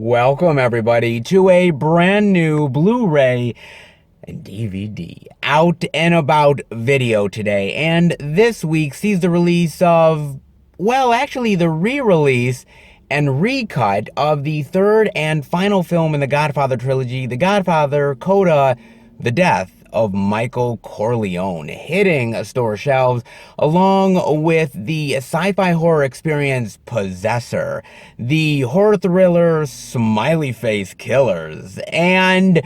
Welcome, everybody, to a brand new Blu-ray and DVD out and about video today. And this week sees the release of, well, actually the re-release and recut of the third and final film in the Godfather trilogy, The Godfather, Coda, The Death of Michael Corleone, hitting store shelves along with the sci-fi horror experience Possessor, the horror thriller Smiley Face Killers, and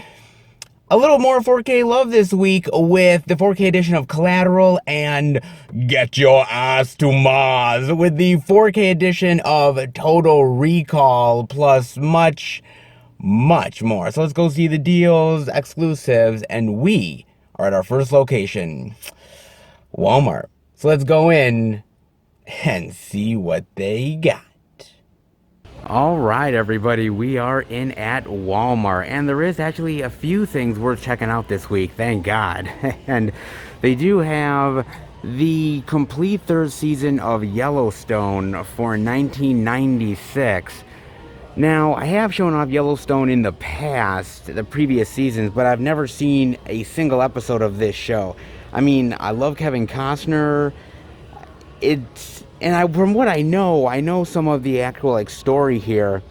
a little more 4K love this week with the 4K edition of Collateral and Get Your Ass to Mars with the 4K edition of Total Recall, plus much more. So let's go see the deals, exclusives, and we are at our first location, Walmart. So let's go in and see what they got. All right, everybody, we are in at Walmart, and there is actually a few things worth checking out this week, thank God. And they do have the complete third season of Yellowstone for 1996. Now, I have shown off Yellowstone in the past, the previous seasons, but I've never seen a single episode of this show. I mean, I love Kevin Costner. From what I know some of the actual story here,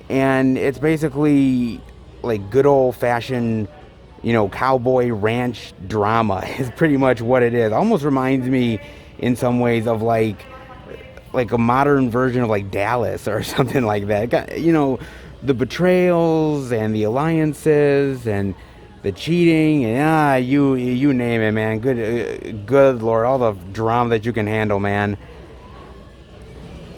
and it's basically like good old-fashioned, cowboy ranch drama is pretty much what it is. Almost reminds me in some ways of like a modern version of Dallas or something like that. The betrayals and the alliances and the cheating and you name it, man. Good Lord, all the drama that you can handle, man.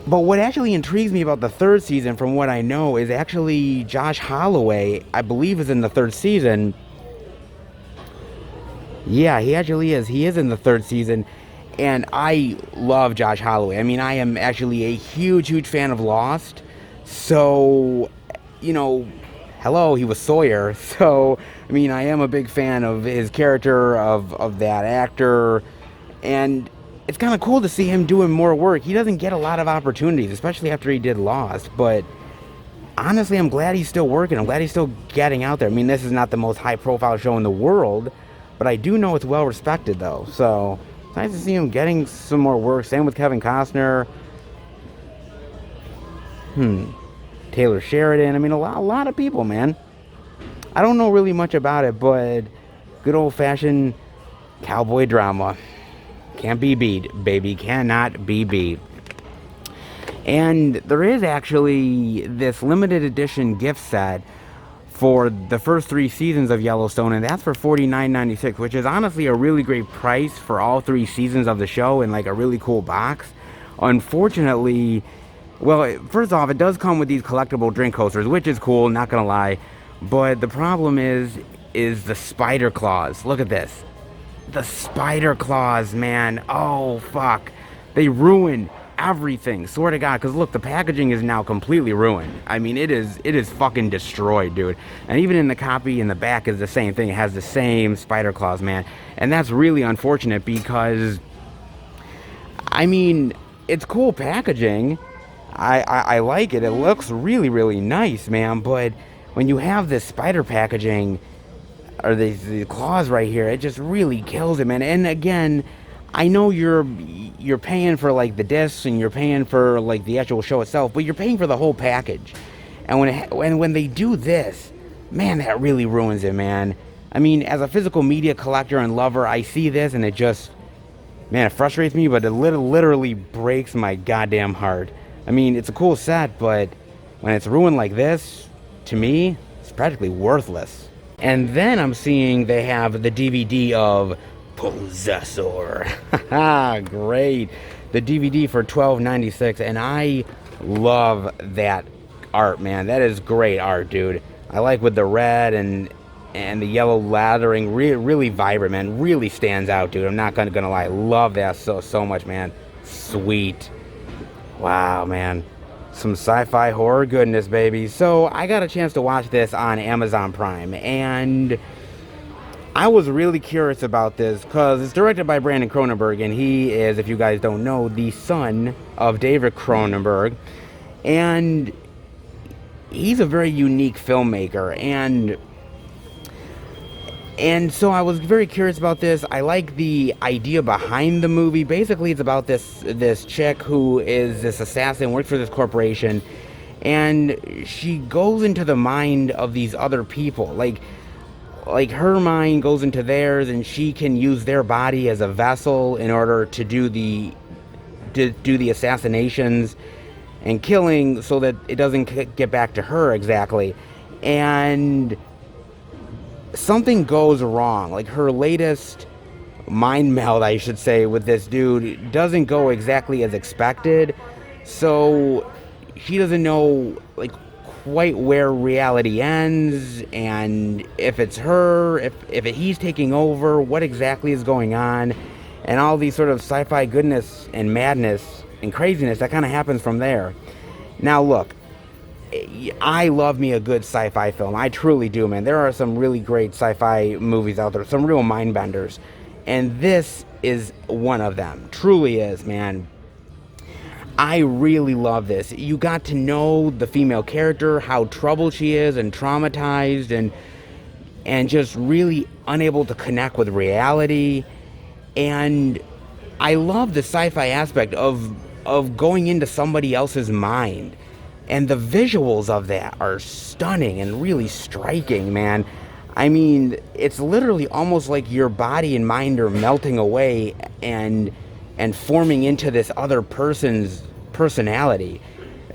But what actually intrigues me about the third season, from what I know, is actually Josh Holloway, I believe, is in the third season. Yeah, he actually is. He is in the third season. And I love Josh Holloway. I mean, I am actually a huge fan of Lost. So, hello, he was Sawyer. So, I mean, I am a big fan of his character, of that actor. And it's kind of cool to see him doing more work. He doesn't get a lot of opportunities, especially after he did Lost. But honestly, I'm glad he's still working. I'm glad he's still getting out there. I mean, this is not the most high-profile show in the world. But I do know it's well-respected, though. So it's nice to see him getting some more work. Same with Kevin Costner. Taylor Sheridan. I mean, a lot of people, man. I don't know really much about it, but good old-fashioned cowboy drama. Can't be beat, baby. Cannot be beat. And there is actually this limited edition gift set for the first 3 seasons of Yellowstone, and that's for $49.96, which is honestly a really great price for all 3 seasons of the show in a really cool box. Unfortunately, well, first off, it does come with these collectible drink coasters, which is cool, not gonna lie. But the problem is the spider claws. Look at this. The spider claws, man. Oh, fuck. They ruin everything, swear to God. Because look, the packaging is now completely ruined. I mean, it is fucking destroyed, dude. And even in the copy in the back is the same thing. It has the same spider claws, man. And that's really unfortunate because, I mean, it's cool packaging. I like it. It looks really nice, man. But when you have this spider packaging, or the claws right here, it just really kills it, man. And again, I know you're paying for the discs and you're paying for the actual show itself, but you're paying for the whole package. And when they do this, man, that really ruins it, man. I mean, as a physical media collector and lover, I see this and it just, man, it frustrates me, but it literally breaks my goddamn heart. I mean, it's a cool set, but when it's ruined like this, to me, it's practically worthless. And then I'm seeing they have the DVD of Possessor. Great. The DVD for $12.96, and I love that art, man. That is great art, dude. I like with the red and the yellow lathering, really vibrant, man. Really stands out, dude. I'm not gonna lie. Love that so much, man. Sweet. Wow, man. Some sci-fi horror goodness, baby. So I got a chance to watch this on Amazon Prime, and I was really curious about this because it's directed by Brandon Cronenberg, and he is, if you guys don't know, the son of David Cronenberg. And he's a very unique filmmaker, and so I was very curious about this. I like the idea behind the movie. Basically, it's about this chick who is this assassin, works for this corporation, and she goes into the mind of these other people. Like her mind goes into theirs, and she can use their body as a vessel in order to do the assassinations and killing, so that it doesn't get back to her exactly. And something goes wrong. Like her latest mind meld, I should say, with this dude doesn't go exactly as expected. So she doesn't know like quite where reality ends, and if it's her, if he's taking over, what exactly is going on, and all these sort of sci-fi goodness and madness and craziness that kind of happens from there. Now look, I love me a good sci-fi film. I truly do, man. There are some really great sci-fi movies out there, some real mind benders, and this is one of them. Truly is, man. I really love this. You got to know the female character, how troubled she is and traumatized, and just really unable to connect with reality. And I love the sci-fi aspect of going into somebody else's mind. And the visuals of that are stunning and really striking, man. I mean, it's literally almost like your body and mind are melting away and forming into this other person's personality.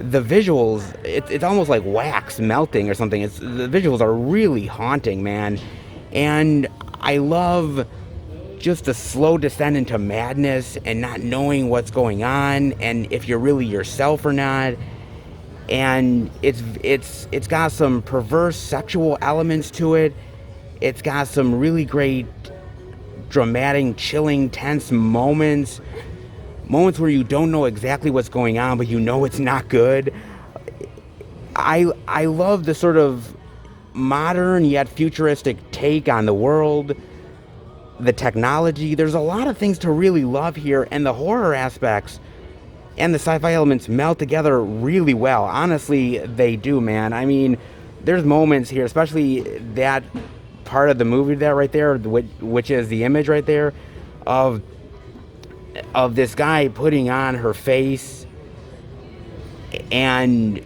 The visuals, it's almost like wax melting or something. The visuals are really haunting, man. And I love just the slow descent into madness and not knowing what's going on and if you're really yourself or not. And it's got some perverse sexual elements to it. It's got some really great dramatic, chilling, tense moments where you don't know exactly what's going on, but you know it's not good. I love the sort of modern yet futuristic take on the world, the technology. There's a lot of things to really love here, and the horror aspects and the sci-fi elements meld together really well. Honestly, they do, man. I mean, there's moments here, especially that part of the movie that right there, which is the image right there of this guy putting on her face and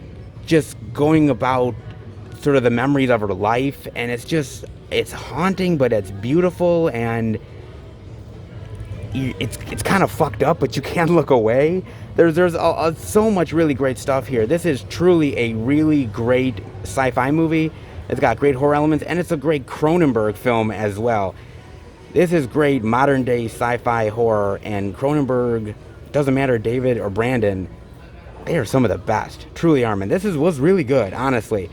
just going about sort of the memories of her life, and it's haunting, but it's beautiful, and it's kind of fucked up, but you can't look away. There's so much really great stuff here. This is truly a really great sci-fi movie. It's got great horror elements, and it's a great Cronenberg film as well. This is great modern day sci-fi horror, and Cronenberg, doesn't matter David or Brandon, they are some of the best. Truly are, man. This was really good, honestly.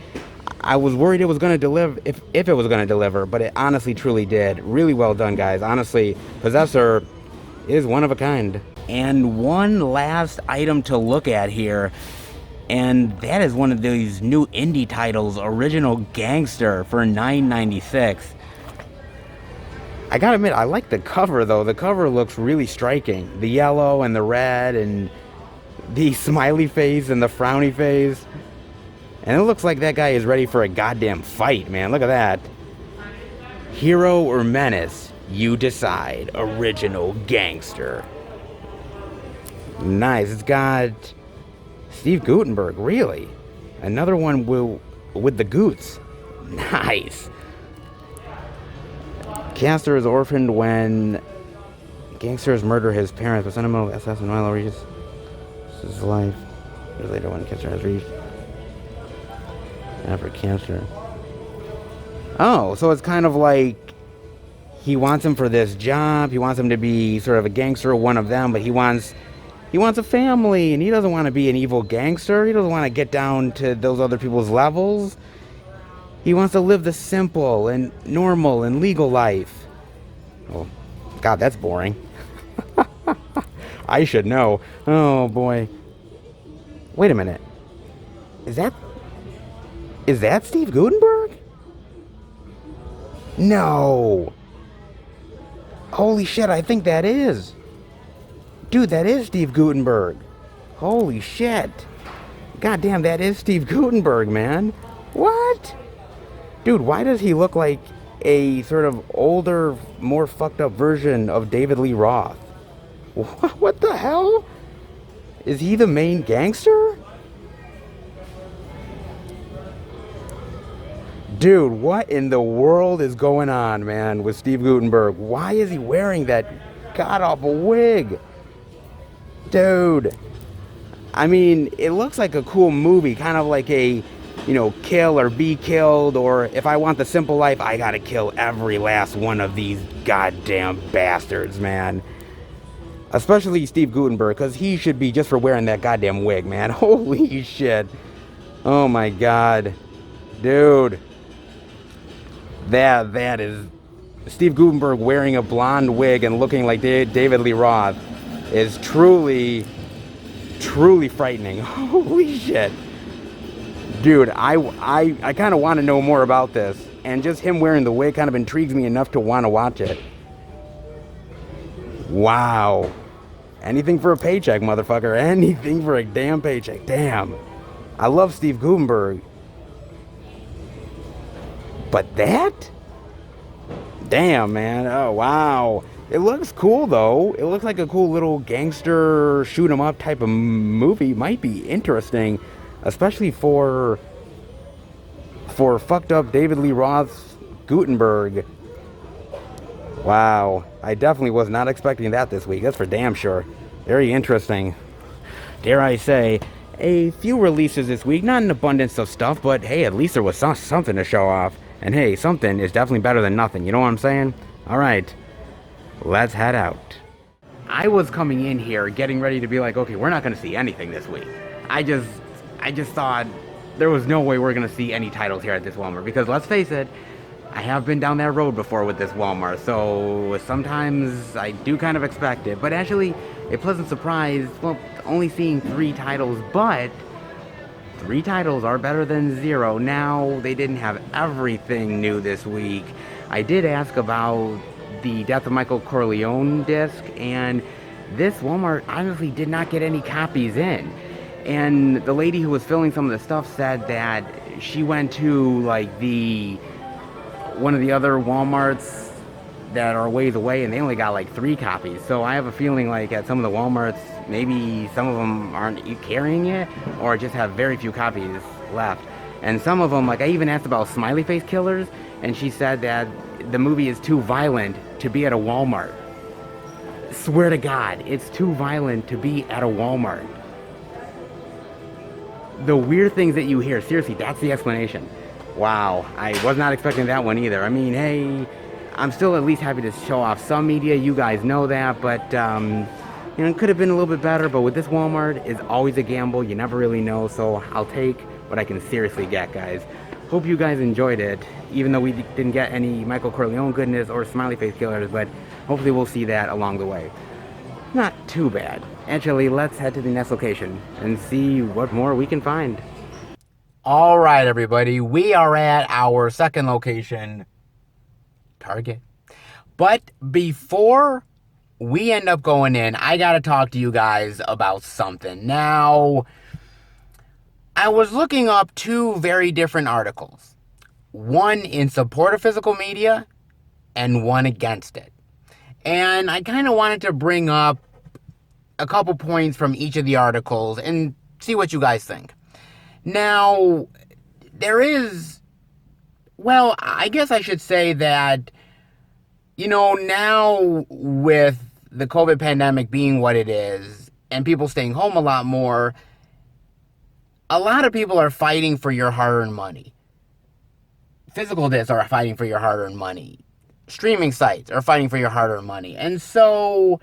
I was worried it was going to deliver, if it was going to deliver, but it honestly truly did. Really well done, guys. Honestly, Possessor is one of a kind. And one last item to look at here, and that is one of these new indie titles, Original Gangster, for $9.96. I gotta admit, I like the cover, though. The cover looks really striking. The yellow and the red and the smiley face and the frowny face. And it looks like that guy is ready for a goddamn fight, man. Look at that. Hero or menace, you decide. Original Gangster. Nice. It's got Steve Guttenberg, really. Another one with the Goots. Nice. Gangster is orphaned when gangsters murder his parents, but sentimental assassin Milo reaches his life. Years later, when cancer has reached after cancer. Oh, so it's kind of like he wants him for this job. He wants him to be sort of a gangster, one of them, but he wants a family, and he doesn't want to be an evil gangster. He doesn't want to get down to those other people's levels. He wants to live the simple and normal and legal life. Oh, God, that's boring. I should know. Oh, boy. Wait a minute. Is that Steve Guttenberg? No. Holy shit, I think that is. Dude, that is Steve Guttenberg. Holy shit. God damn, that is Steve Guttenberg, man. What? Dude, why does he look like a sort of older, more fucked up version of David Lee Roth? What the hell? Is he the main gangster? Dude, what in the world is going on, man, with Steve Guttenberg? Why is he wearing that god-awful wig? Dude. I mean, it looks like a cool movie, kind of like a, you know, kill or be killed, or if I want the simple life, I gotta kill every last one of these goddamn bastards, man. Especially Steve Guttenberg, because he should be just for wearing that goddamn wig, man. Holy shit. Oh my god. Dude. That is... Steve Guttenberg wearing a blonde wig and looking like David Lee Roth is truly frightening. Holy shit. Dude, I kind of want to know more about this. And just him wearing the wig kind of intrigues me enough to want to watch it. Wow. Anything for a paycheck, motherfucker. Anything for a damn paycheck. Damn. I love Steve Guttenberg. But that? Damn, man. Oh, wow. It looks cool, though. It looks like a cool little gangster shoot-'em-up type of movie. Might be interesting, especially for fucked up David Lee Roth's Guttenberg. Wow. I definitely was not expecting that this week. That's for damn sure. Very interesting. Dare I say, a few releases this week. Not an abundance of stuff, but hey, at least there was something to show off. And hey, something is definitely better than nothing. You know what I'm saying? Alright. Let's head out. I was coming in here getting ready to be like, okay, we're not going to see anything this week. I just thought there was no way we're going to see any titles here at this Walmart. Because let's face it, I have been down that road before with this Walmart. So sometimes I do kind of expect it. But actually, a pleasant surprise, well, only seeing 3 titles, but 3 titles are better than 0. Now, they didn't have everything new this week. I did ask about the Death of Michael Corleone disc, and this Walmart honestly did not get any copies in. And the lady who was filling some of the stuff said that she went to like one of the other Walmarts that are ways away, and they only got like 3 copies. So I have a feeling like at some of the Walmarts, maybe some of them aren't carrying it, or just have very few copies left. And some of them, like I even asked about Smiley Face Killers, and she said that the movie is too violent to be at a Walmart. Swear to God, it's too violent to be at a Walmart. The weird things that you hear, seriously, that's the explanation. Wow, I was not expecting that one either. I mean, hey, I'm still at least happy to show off some media, you guys know that, but, you know, it could have been a little bit better, but with this Walmart, it's always a gamble, you never really know, so I'll take what I can seriously get, guys. Hope you guys enjoyed it, even though we didn't get any Michael Corleone goodness or Smiley Face Killers, but hopefully we'll see that along the way. Not too bad. Actually, let's head to the next location and see what more we can find. All right, everybody, we are at our second location, Target. But before we end up going in, I gotta talk to you guys about something. Now, I was looking up 2 very different articles. One in support of physical media and one against it. And I kind of wanted to bring up a couple points from each of the articles and see what you guys think. Now, there is, well, I guess I should say that, you know, now with the COVID pandemic being what it is and people staying home a lot more, a lot of people are fighting for your hard-earned money. Physical discs are fighting for your hard-earned money. Streaming sites are fighting for your hard-earned money. And so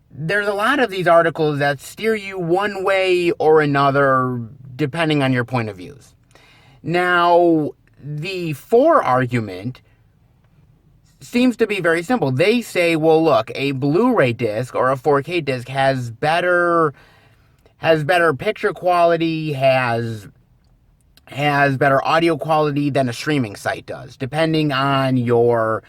there's a lot of these articles that steer you one way or another depending on your point of views. Now, the for argument seems to be very simple. They say, well, look, a Blu-ray disc or a 4K disc has better picture quality, has better audio quality than a streaming site does, depending on your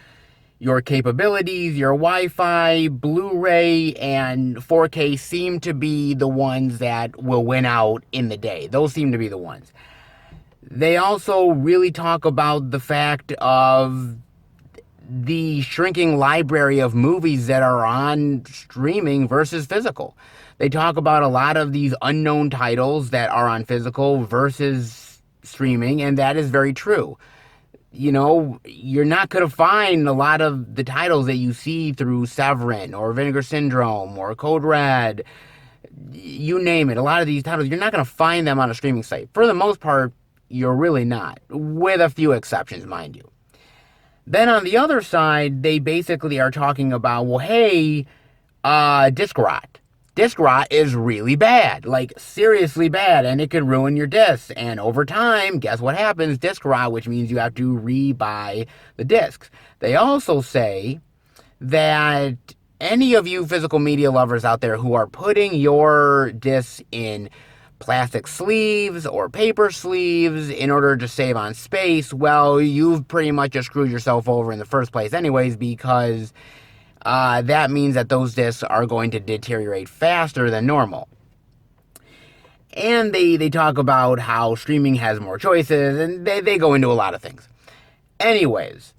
your capabilities, your Wi-Fi, Blu-ray, and 4K seem to be the ones that will win out in the day. Those seem to be the ones. They also really talk about the fact of the shrinking library of movies that are on streaming versus physical. They talk about a lot of these unknown titles that are on physical versus streaming, and that is very true. You know, you're not going to find a lot of the titles that you see through Severin or Vinegar Syndrome or Code Red, you name it. A lot of these titles, you're not going to find them on a streaming site. For the most part, you're really not, with a few exceptions, mind you. Then on the other side, they basically are talking about, well, hey, disc rot. Disc rot is really bad, like seriously bad, and it could ruin your discs. And over time, guess what happens? Disc rot, which means you have to rebuy the discs. They also say that any of you physical media lovers out there who are putting your discs in plastic sleeves or paper sleeves in order to save on space, well, you've pretty much just screwed yourself over in the first place anyways, because that means that those discs are going to deteriorate faster than normal. And they talk about how streaming has more choices, and they go into a lot of things. Anyways,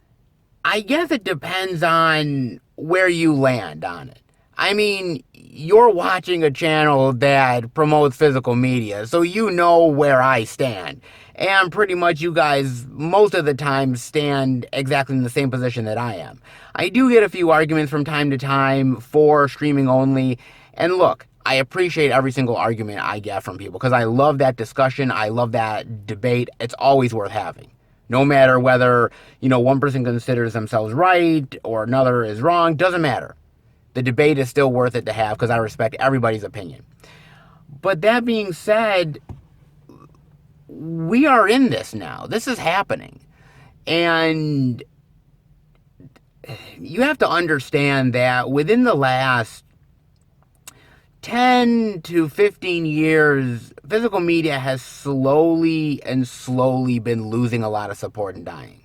I guess it depends on where you land on it. I mean, you're watching a channel that promotes physical media, so you know where I stand. And pretty much you guys, most of the time, stand exactly in the same position that I am. I do get a few arguments from time to time for streaming only. And look, I appreciate every single argument I get from people because I love that discussion. I love that debate. It's always worth having. No matter whether, one person considers themselves right or another is wrong, doesn't matter. The debate is still worth it to have because I respect everybody's opinion. But that being said, we are in this now. This is happening. And you have to understand that within the last 10 to 15 years, physical media has slowly been losing a lot of support and dying.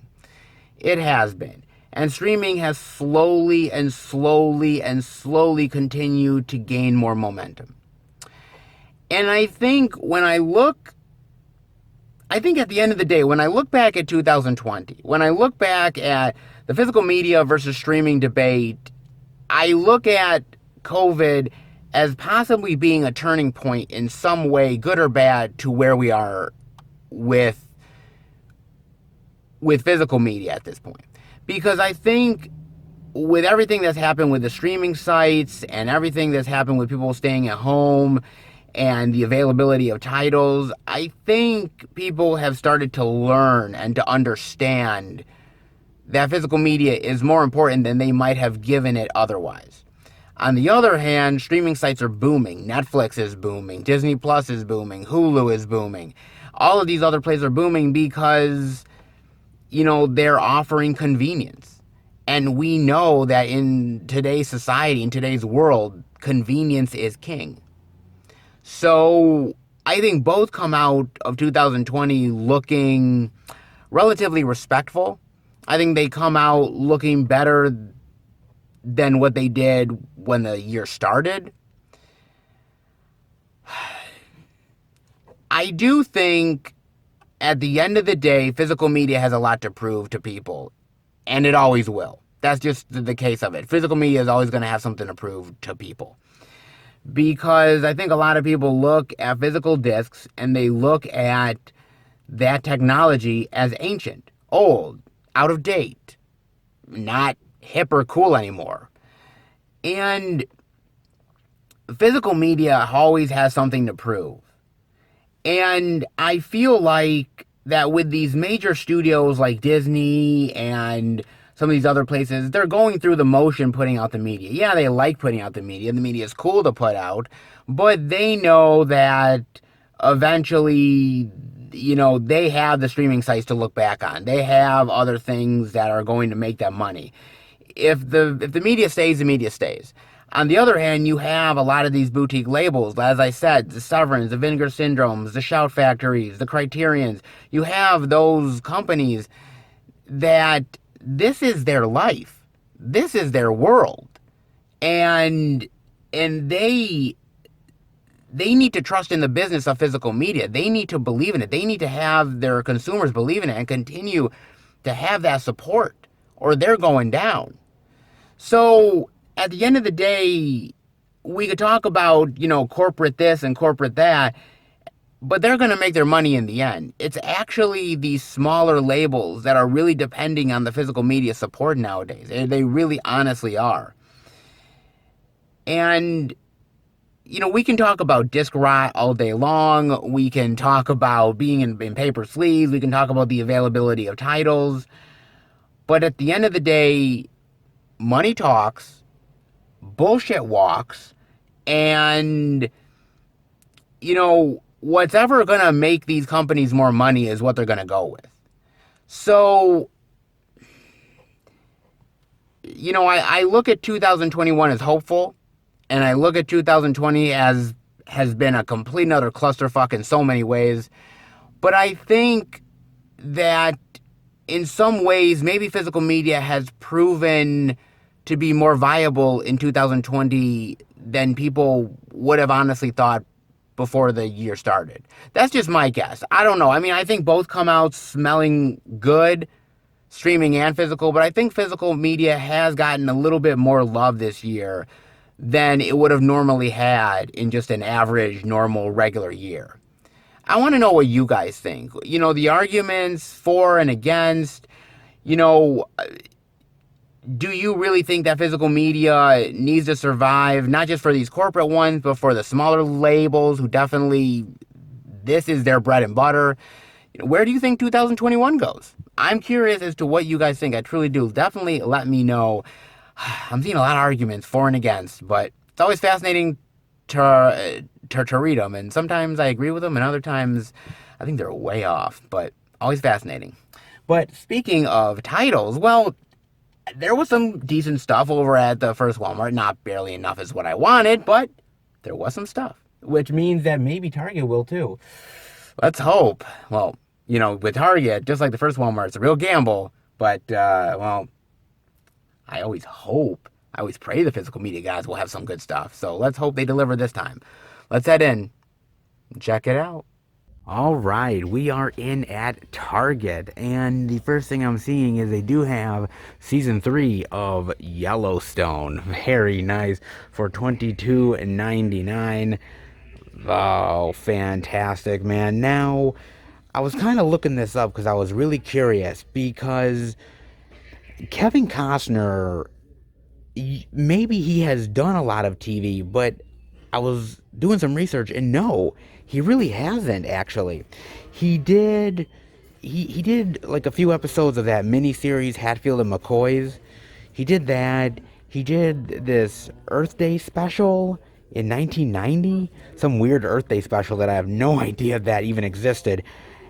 It has been. And streaming has slowly continued to gain more momentum. And I think at the end of the day, when I look back at 2020, when I look back at the physical media versus streaming debate, I look at COVID as possibly being a turning point in some way, good or bad, to where we are with physical media at this point. Because I think with everything that's happened with the streaming sites and everything that's happened with people staying at home and the availability of titles, I think people have started to learn and to understand that physical media is more important than they might have given it otherwise. On the other hand, streaming sites are booming. Netflix is booming. Disney Plus is booming. Hulu is booming. All of these other places are booming because they're offering convenience. And we know that in today's society, in today's world, convenience is king. So I think both come out of 2020 looking relatively respectful. I think they come out looking better than what they did when the year started. I do think at the end of the day, physical media has a lot to prove to people, and it always will. That's just the case of it. Physical media is always going to have something to prove to people. Because I think a lot of people look at physical discs and they look at that technology as ancient, old, out of date, not hip or cool anymore. And physical media always has something to prove. And I feel like that with these major studios like Disney and some of these other places, they're going through the motion putting out the media. Yeah, they like putting out the media. The media is cool to put out. But they know that eventually, they have the streaming sites to look back on. They have other things that are going to make them money. If the media stays, the media stays. On the other hand, you have a lot of these boutique labels, as I said, the Severins, the Vinegar Syndromes, the Shout Factories, the Criterions. You have those companies that this is their life. this is their world. And they need to trust in the business of physical media. They need to believe in it. They need to have their consumers believe in it and continue to have that support, or they're going down. So at the end of the day, we could talk about, corporate this and corporate that, but they're going to make their money in the end. It's actually these smaller labels that are really depending on the physical media support nowadays. They really honestly are. And, we can talk about disc rot all day long. We can talk about being in paper sleeves. We can talk about the availability of titles. But at the end of the day, money talks, bullshit walks, and, what's ever going to make these companies more money is what they're going to go with. So, I look at 2021 as hopeful, and I look at 2020 as has been a complete and utter clusterfuck in so many ways. But I think that in some ways, maybe physical media has proven to be more viable in 2020 than people would have honestly thought before the year started. That's just my guess. I don't know. I mean, I think both come out smelling good, streaming and physical, but I think physical media has gotten a little bit more love this year than it would have normally had in just an average, normal, regular year. I want to know what you guys think. The arguments for and against, do you really think that physical media needs to survive, not just for these corporate ones, but for the smaller labels who definitely, this is their bread and butter? Where do you think 2021 goes? I'm curious as to what you guys think. I truly do. Definitely let me know. I'm seeing a lot of arguments for and against, but it's always fascinating to read them. And sometimes I agree with them, and other times I think they're way off, but always fascinating. But speaking of titles, well, there was some decent stuff over at the first Walmart. Not barely enough is what I wanted, but there was some stuff. Which means that maybe Target will too. Let's hope. Well, with Target, just like the first Walmart, it's a real gamble. But, I always pray the physical media guys will have some good stuff. So let's hope they deliver this time. Let's head in and check it out. All right, we are in at Target, and the first thing I'm seeing is they do have season 3 of Yellowstone. Very nice for $22.99. Oh, fantastic, man. Now, I was kind of looking this up because I was really curious, because Kevin Costner, maybe he has done a lot of TV, but I was doing some research, and no, he really hasn't, actually. He did like a few episodes of that miniseries Hatfield and McCoy's. He did that. He did this Earth Day special in 1990, some weird Earth Day special that I have no idea that even existed.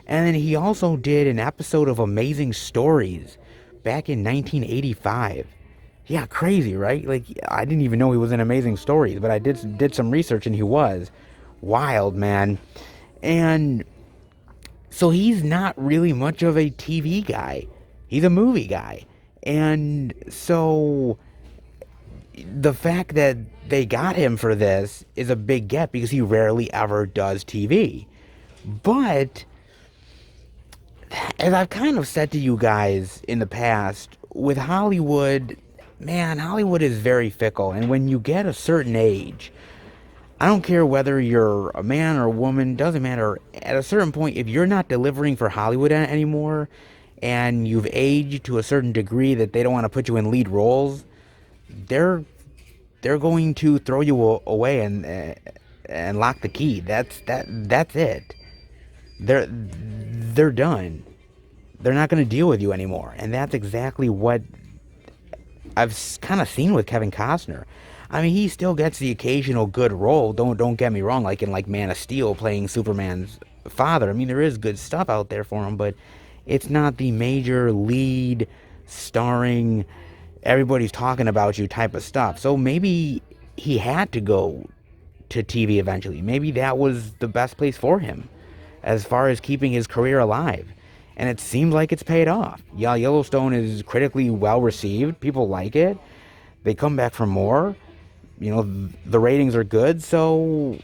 And then he also did an episode of Amazing Stories back in 1985. Yeah, crazy, right? Like, I didn't even know he was in Amazing Stories, but I did some research, and he was. Wild, man. And so he's not really much of a TV guy. He's a movie guy. And so the fact that they got him for this is a big get, because he rarely ever does TV. But as I've kind of said to you guys in the past, with Hollywood, man, Hollywood is very fickle. And when you get a certain age, I don't care whether you're a man or a woman, doesn't matter. At a certain point, if you're not delivering for Hollywood anymore, and you've aged to a certain degree that they don't want to put you in lead roles, they're going to throw you away and lock the key. That's it. They're done. They're not going to deal with you anymore. And that's exactly what I've kind of seen with Kevin Costner. I mean, he still gets the occasional good role. Don't get me wrong, like in Man of Steel, playing Superman's father. I mean, there is good stuff out there for him, but it's not the major lead, starring, everybody's talking about you type of stuff. So maybe he had to go to TV eventually. Maybe that was the best place for him as far as keeping his career alive. And it seems like it's paid off. Yeah, Yellowstone is critically well received. People like it. They come back for more. The ratings are good, so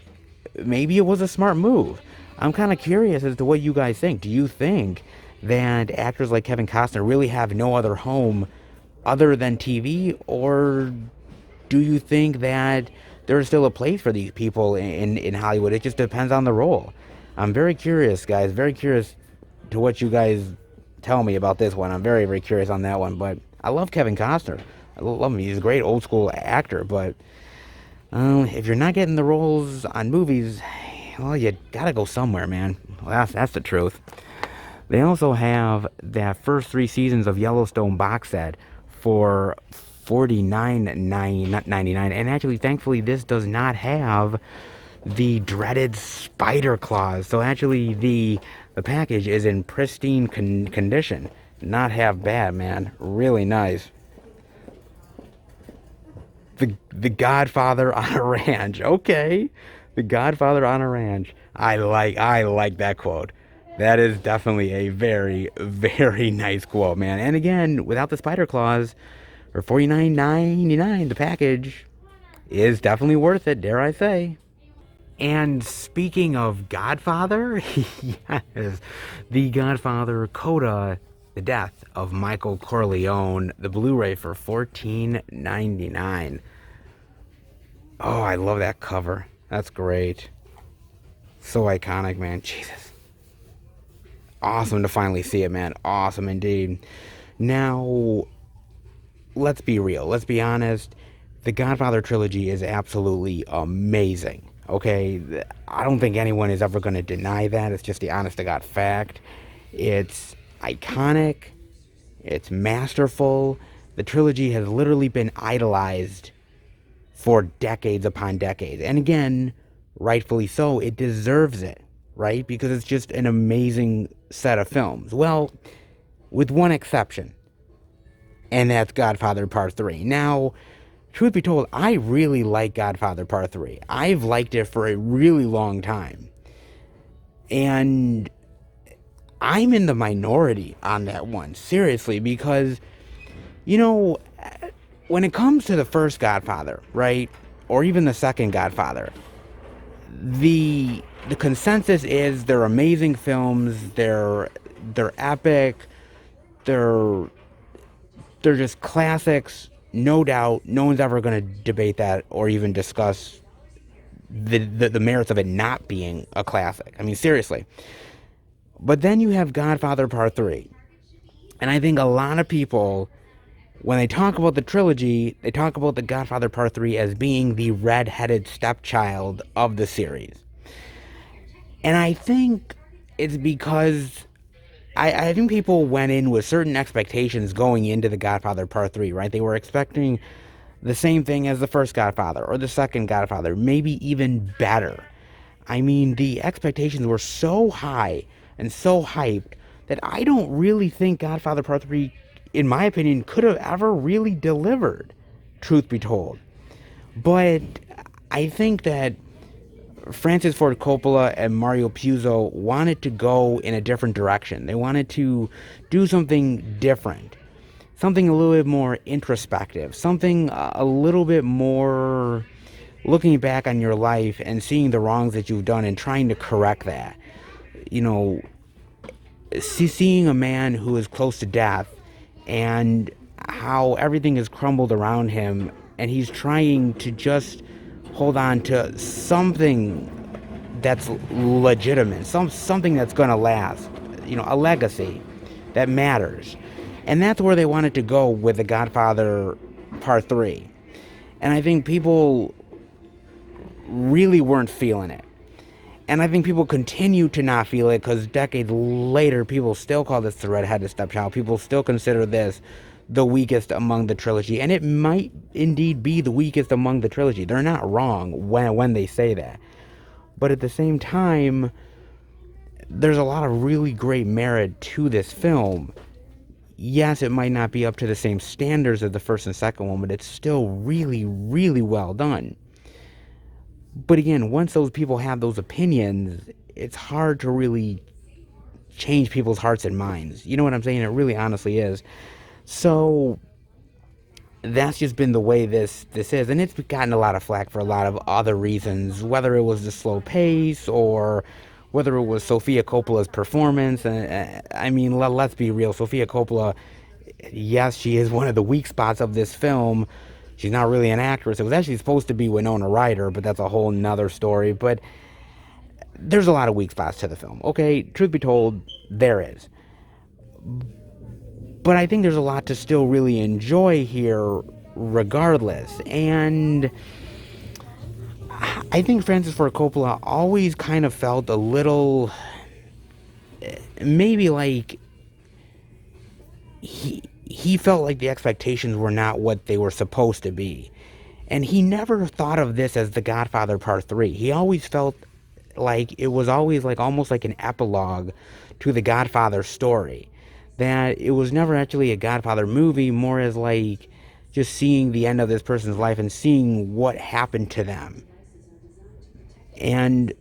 maybe it was a smart move. I'm kind of curious as to what you guys think. Do you think that actors like Kevin Costner really have no other home other than TV, or do you think that there's still a place for these people in Hollywood? It just depends on the role. I'm very curious, guys. Very curious to what you guys tell me about this one. I'm very, very curious on that one. But I love Kevin Costner. I love him. He's a great old school actor. But if you're not getting the roles on movies, well, you gotta go somewhere, man. Well, that's the truth. They also have that first 3 seasons of Yellowstone box set for $49.99. And actually, thankfully, this does not have the dreaded spider claws. So actually, the package is in pristine condition. Not half bad, man. Really nice. The Godfather on a ranch. Okay. The Godfather on a ranch. I like that quote. That is definitely a very, very nice quote, man. And again, without the spider claws, for $49.99, the package is definitely worth it, dare I say. And speaking of Godfather, yes, the Godfather Coda, The Death of Michael Corleone, the Blu-ray for $14.99. Oh, I love that cover. That's great. So iconic, man. Jesus. Awesome to finally see it, man. Awesome indeed. Now, let's be real. Let's be honest. The Godfather trilogy is absolutely amazing. Okay? I don't think anyone is ever going to deny that. It's just the honest to God fact. It's iconic. It's masterful. The trilogy has literally been idolized for decades upon decades. And again, rightfully so, it deserves it, right? Because it's just an amazing set of films. Well, with one exception, and that's Godfather Part 3. Now, truth be told, I really like Godfather Part 3. I've liked it for a really long time. And I'm in the minority on that one, seriously, because, when it comes to the first Godfather, right, or even the second Godfather, the consensus is they're amazing films. They're epic. They're just classics, no doubt. No one's ever going to debate that or even discuss the merits of it not being a classic. I mean, seriously. But then you have Godfather Part 3, and I think a lot of people, when they talk about the trilogy, they talk about the Godfather Part 3 as being the red-headed stepchild of the series. And I think it's because I think people went in with certain expectations going into the Godfather Part 3, right? They were expecting the same thing as the first Godfather or the second Godfather, maybe even better. I mean, the expectations were so high and so hyped that I don't really think Godfather Part 3, in my opinion, could have ever really delivered, truth be told. But I think that Francis Ford Coppola and Mario Puzo wanted to go in a different direction. They wanted to do something different, something a little bit more introspective, something a little bit more looking back on your life and seeing the wrongs that you've done and trying to correct that. Seeing a man who is close to death and how everything has crumbled around him, and he's trying to just hold on to something that's legitimate, something that's going to last, a legacy that matters. And that's where they wanted to go with The Godfather Part 3. And I think people really weren't feeling it. And I think people continue to not feel it because decades later, people still call this the red-headed stepchild. People still consider this the weakest among the trilogy. And it might indeed be the weakest among the trilogy. They're not wrong when they say that. But at the same time, there's a lot of really great merit to this film. Yes, it might not be up to the same standards as the first and second one, but it's still really, really well done. But again, once those people have those opinions, it's hard to really change people's hearts and minds. You know what I'm saying? It really honestly is. So that's just been the way this is, and it's gotten a lot of flack for a lot of other reasons, whether it was the slow pace or whether it was Sofia Coppola's performance. I mean, let's be real. Sofia Coppola, yes, she is one of the weak spots of this film. She's not really an actress. It was actually supposed to be Winona Ryder, but that's a whole nother story. But there's a lot of weak spots to the film. Okay, truth be told, there is. But I think there's a lot to still really enjoy here regardless. And I think Francis Ford Coppola always kind of felt a little, maybe like he felt like the expectations were not what they were supposed to be. And he never thought of this as The Godfather Part 3. He always felt like it was always like almost like an epilogue to the Godfather story. That it was never actually a Godfather movie, more as like just seeing the end of this person's life and seeing what happened to them. And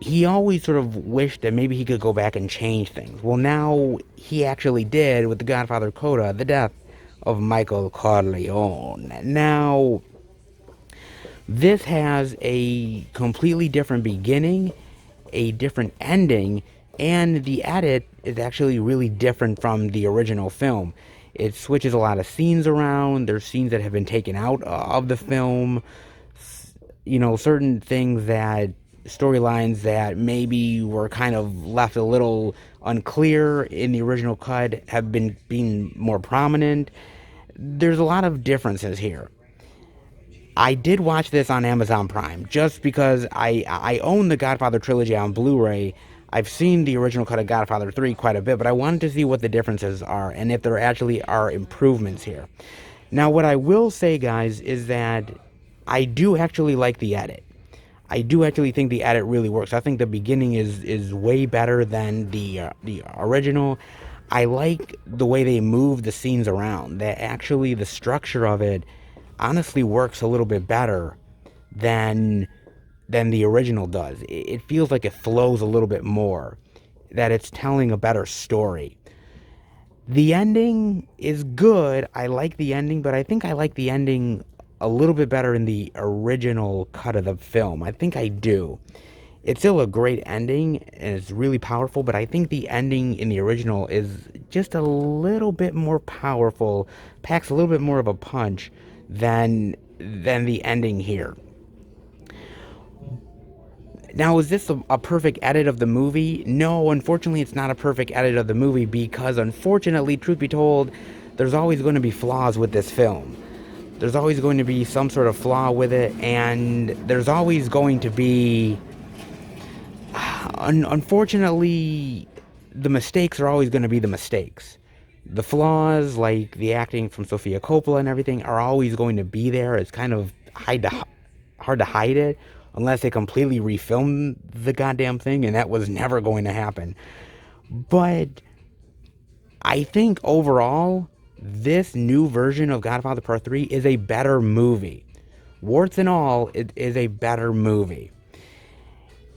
he always sort of wished that maybe he could go back and change things. Well, now he actually did with The Godfather Coda, the death of Michael Corleone. Now, this has a completely different beginning, a different ending, and the edit is actually really different from the original film. It switches a lot of scenes around. There's scenes that have been taken out of the film. You know, certain things that, storylines that maybe were kind of left a little unclear in the original cut have been being more prominent. There's a lot of differences here. I did watch this on Amazon Prime just because I own the Godfather trilogy on Blu-ray. I've seen the original cut of Godfather 3 quite a bit, but I wanted to see what the differences are and if there actually are improvements here. Now, what I will say, guys, is that I do actually like the edit. I do actually think the edit really works. I think the beginning is way better than the original. I like the way they move the scenes around. That actually the structure of it honestly works a little bit better than the original does. It feels like it flows a little bit more, that it's telling a better story. The ending is good. I like the ending, but I think I like the ending a little bit better in the original cut of the film. I think I do. It's still a great ending, and it's really powerful, but I think the ending in the original is just a little bit more powerful, packs a little bit more of a punch than the ending here. Now, is this a perfect edit of the movie? No, unfortunately, it's not a perfect edit of the movie because, unfortunately, truth be told, there's always going to be flaws with this film. There's always going to be some sort of flaw with it, and there's always going to be, unfortunately, the mistakes are always going to be the mistakes. The flaws, like the acting from Sofia Coppola and everything, are always going to be there. It's kind of hard to hide it, unless they completely refilm the goddamn thing, and that was never going to happen. But I think overall, this new version of Godfather Part 3 is a better movie. Warts and all, it is a better movie.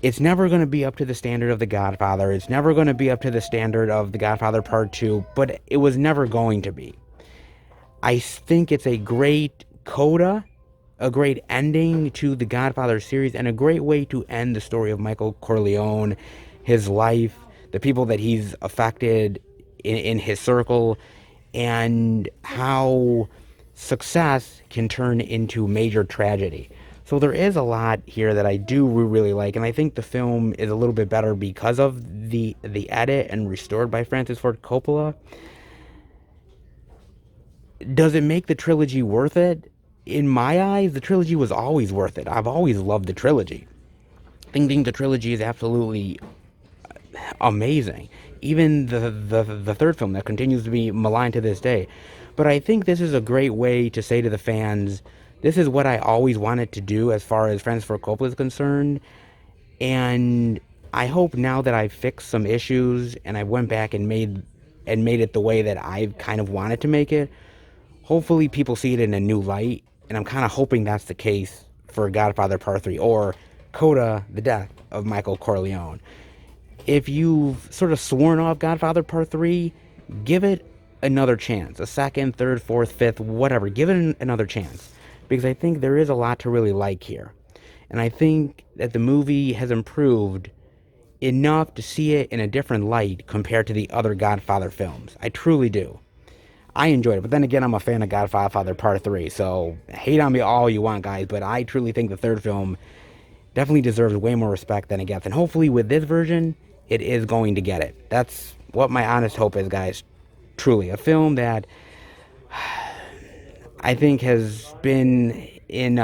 It's never going to be up to the standard of The Godfather. It's never going to be up to the standard of The Godfather Part 2, but it was never going to be. I think it's a great coda, a great ending to the Godfather series, and a great way to end the story of Michael Corleone, his life, the people that he's affected in his circle, and how success can turn into major tragedy. So there is a lot here that I do really like, and I think the film is a little bit better because of the edit and restored by Francis Ford Coppola. Does it make the trilogy worth it? In my eyes, the trilogy was always worth it. I've always loved the trilogy. I think the trilogy is absolutely amazing. Even the third film that continues to be maligned to this day. But I think this is a great way to say to the fans, this is what I always wanted to do as far as Francis Ford Coppola is concerned. And I hope now that I've fixed some issues and I went back and made it the way that I kind of wanted to make it, hopefully people see it in a new light. And I'm kind of hoping that's the case for Godfather Part 3 or Coda, the death of Michael Corleone. if you've sort of sworn off Godfather Part 3, give it another chance. A second, third, fourth, fifth, whatever. Give it another chance. Because I think there is a lot to really like here. And I think that the movie has improved enough to see it in a different light compared to the other Godfather films. I truly do. I enjoyed it. But then again, I'm a fan of Godfather Part 3. So hate on me all you want, guys. But I truly think the third film definitely deserves way more respect than it gets. And hopefully with this version, it is going to get it. That's what my honest hope is, guys. Truly. A film that I think has been in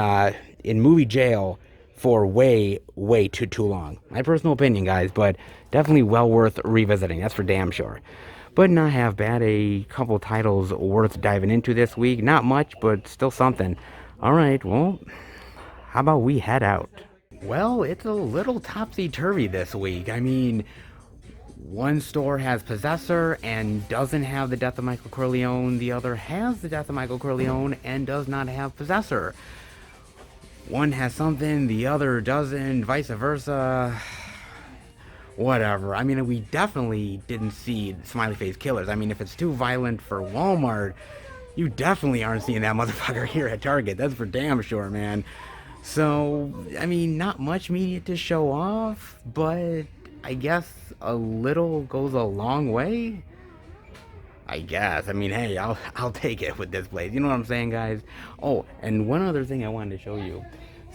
movie jail for way too long. My personal opinion, guys, but definitely well worth revisiting. That's for damn sure. But not half bad. A couple titles worth diving into this week. Not much, but still something. All right, well, how about we head out? Well, it's a little topsy-turvy this week. I mean, one store has Possessor and doesn't have the death of Michael Corleone. The other has the death of Michael Corleone and does not have Possessor. One has something, the other doesn't, vice versa. Whatever. I mean, we definitely didn't see Smiley Face Killers. I mean, if it's too violent for Walmart, you definitely aren't seeing that motherfucker here at Target. That's for damn sure, man. So, I mean, not much media to show off, but I guess a little goes a long way. I guess. I mean, hey, I'll take it with this place. You know what I'm saying, guys? Oh, and one other thing I wanted to show you.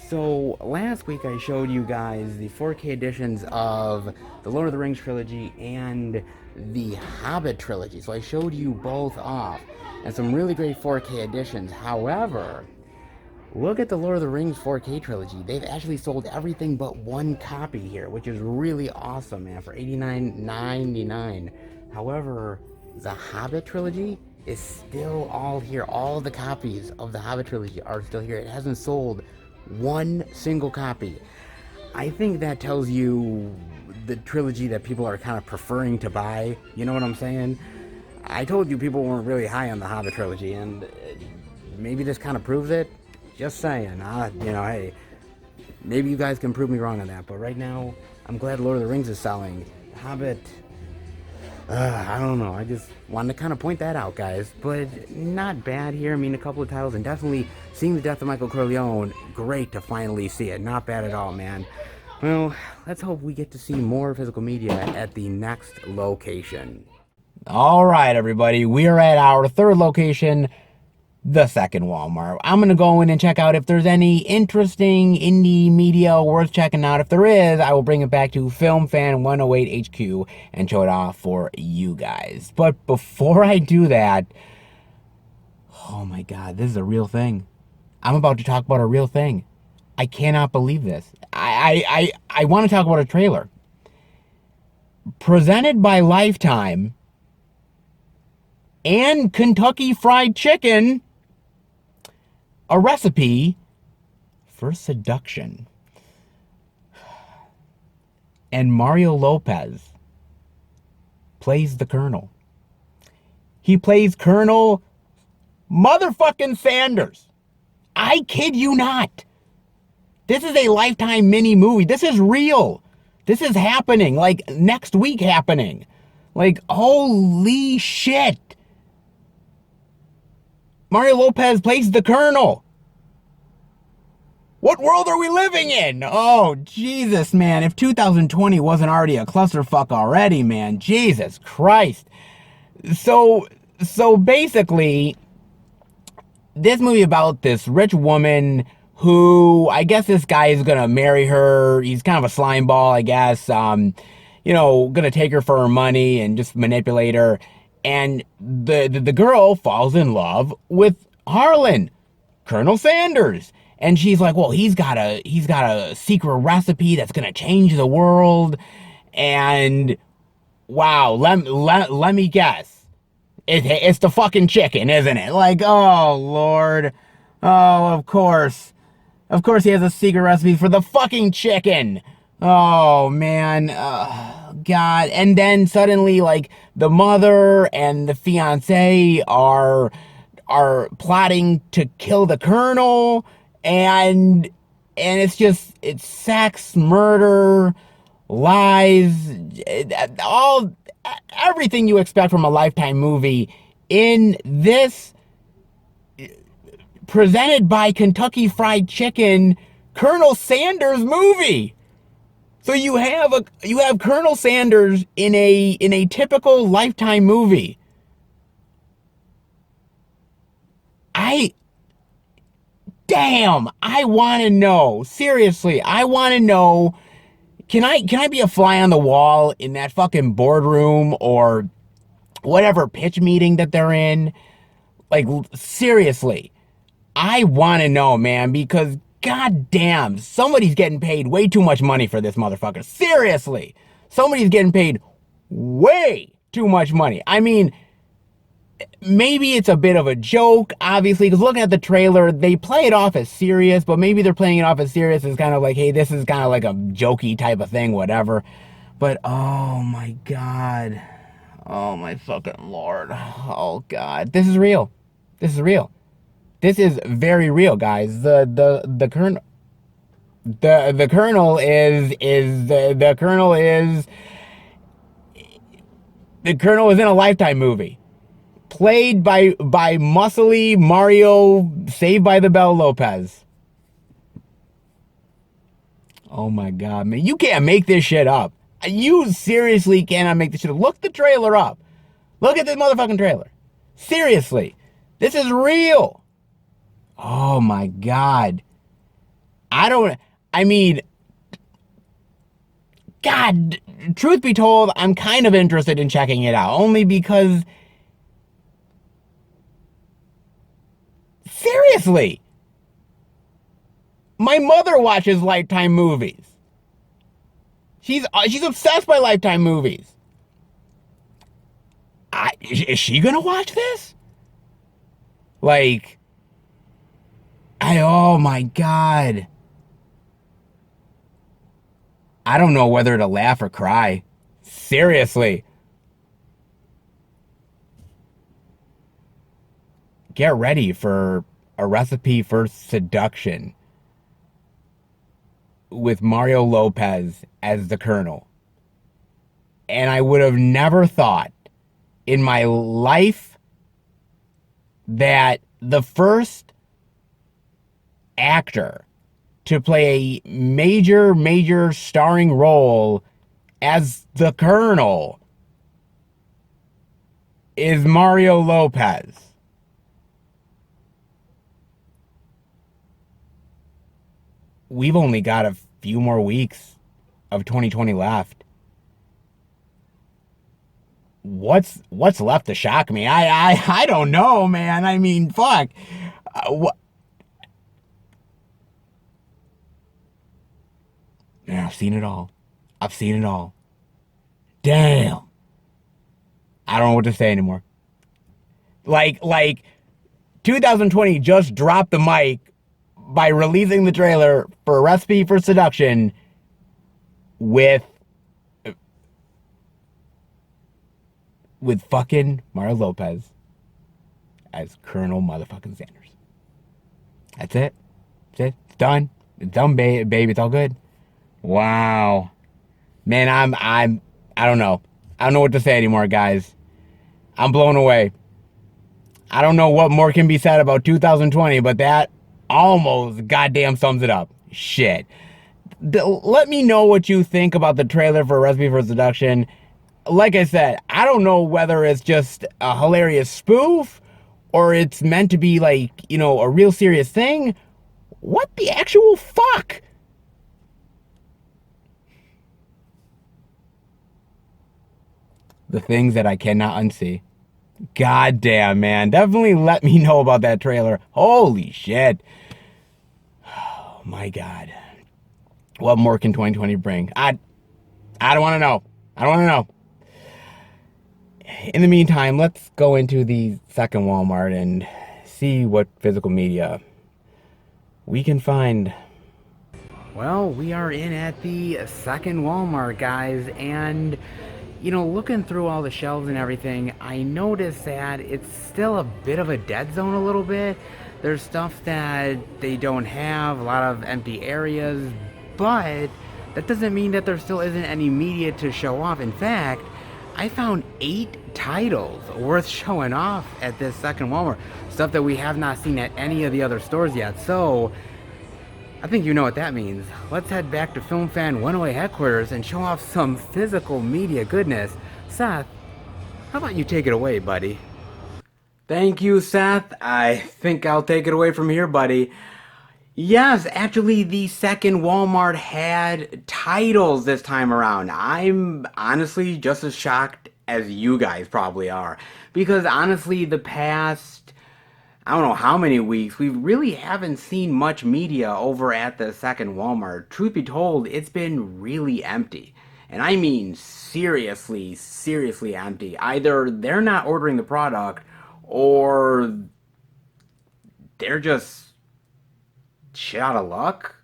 So, last week I showed you guys the 4K editions of the Lord of the Rings trilogy and the Hobbit trilogy. So I showed you both off, and some really great 4K editions. However, look at the Lord of the Rings 4K trilogy. They've actually sold everything but one copy here, which is really awesome, man, for $89.99. However, the Hobbit trilogy is still all here. All the copies of the Hobbit trilogy are still here. It hasn't sold one single copy. I think that tells you the trilogy that people are kind of preferring to buy. You know what I'm saying? I told you people weren't really high on the Hobbit trilogy, and maybe this kind of proves it. Just saying. You know, hey, maybe you guys can prove me wrong on that. But right now, I'm glad Lord of the Rings is selling. The Hobbit, I don't know. I just wanted to kind of point that out, guys. But not bad here. I mean, a couple of titles, and definitely seeing the death of Michael Corleone, great to finally see it. Not bad at all, man. Well, let's hope we get to see more physical media at the next location. All right, everybody. We are at our third location, the second Walmart. I'm going to go in and check out if there's any interesting indie media worth checking out. If there is, I will bring it back to Film Fan 108 HQ and show it off for you guys. But before I do that, oh my God, this is a real thing. I'm about to talk about a real thing. I cannot believe this. I want to talk about a trailer. Presented by Lifetime and Kentucky Fried Chicken, a recipe for seduction. And Mario Lopez plays the Colonel. He plays Colonel motherfucking Sanders. I kid you not. This is a Lifetime mini movie. This is real. This is happening, like next week happening. Like, holy shit. Mario Lopez plays the Colonel. What world are we living in? Oh, Jesus, man. If 2020 wasn't already a clusterfuck already, man. Jesus Christ. So basically, this movie about this rich woman who, I guess this guy is gonna marry her. He's kind of a slime ball, I guess. You know, gonna take her for her money and just manipulate her. And the girl falls in love with Harlan, Colonel Sanders. And she's like, well, he's got a secret recipe that's gonna change the world. And wow, let me guess. It's the fucking chicken, isn't it? Like, oh, Lord. Oh, of course. Of course he has a secret recipe for the fucking chicken. Oh, man. God. And then suddenly, like, the mother and the fiancé are plotting to kill the Colonel. And it's sex, murder, lies, all everything you expect from a Lifetime movie in this presented by Kentucky Fried Chicken Colonel Sanders movie. So you have Colonel Sanders in a typical Lifetime movie. I Damn, I want to know. Seriously, I want to know. Can I be a fly on the wall in that fucking boardroom or whatever pitch meeting that they're in? Like, seriously, I want to know, man, because goddamn, somebody's getting paid way too much money for this motherfucker. Seriously, somebody's getting paid way too much money. I mean, maybe it's a bit of a joke, obviously, because looking at the trailer, they play it off as serious, but maybe they're playing it off as serious as kind of like, hey, this is kind of like a jokey type of thing, whatever. But, oh my God. Oh my fucking Lord. Oh God. This is real. This is real. This is very real, guys. The colonel the colonel is in a Lifetime movie. Played by muscly Mario Saved by the Bell Lopez. Oh my God, man. You can't make this shit up. You seriously cannot make this shit up. Look the trailer up. Look at this motherfucking trailer. Seriously. This is real. Oh my God. I mean, God, truth be told, I'm kind of interested in checking it out. Only because, seriously, my mother watches Lifetime movies. She's obsessed by Lifetime movies. Is she gonna watch this? Like, oh my God. I don't know whether to laugh or cry. Seriously. Get ready for A Recipe for Seduction with Mario Lopez as the Colonel. And I would have never thought in my life that the first actor to play a major starring role as the Colonel is Mario Lopez. We've only got a few more weeks of 2020 left. What's left to shock me? I don't know, man. I mean, fuck. Yeah, I've seen it all. I've seen it all. Damn. I don't know what to say anymore. Like 2020 just dropped the mic by releasing the trailer for A Recipe for Seduction with fucking Mario Lopez as Colonel motherfucking Sanders. That's it. That's it. It's done. It's done, baby. It's all good. Wow. Man, I don't know. I don't know what to say anymore, guys. I'm blown away. I don't know what more can be said about 2020, but that almost goddamn sums it up. Shit. Let me know what you think about the trailer for Recipe for Seduction. Like I said, I don't know whether it's just a hilarious spoof or it's meant to be like, you know, a real serious thing. What the actual fuck? The things that I cannot unsee. God damn, man. Definitely let me know about that trailer. Holy shit. Oh my God. What more can 2020 bring? I don't want to know. I don't want to know. In the meantime, let's go into the second Walmart and see what physical media we can find. Well, we are in at the second Walmart, guys, and you know, looking through all the shelves and everything, I noticed that it's still a bit of a dead zone a little bit. There's stuff that they don't have, a lot of empty areas, but that doesn't mean that there still isn't any media to show off. In fact, I found 8 titles worth showing off at this second Walmart. Stuff that we have not seen at any of the other stores yet. So, I think you know what that means. Let's head back to Film Fan 108 headquarters and show off some physical media goodness. Seth, how about you take it away, buddy? Thank you, Seth. I think I'll take it away from here, buddy. Yes, actually, the second Walmart had titles this time around. I'm honestly just as shocked as you guys probably are. Because honestly, the past, I don't know how many weeks, we really haven't seen much media over at the second Walmart. Truth be told, it's been really empty. And I mean seriously, seriously empty. Either they're not ordering the product, or they're just shit out of luck.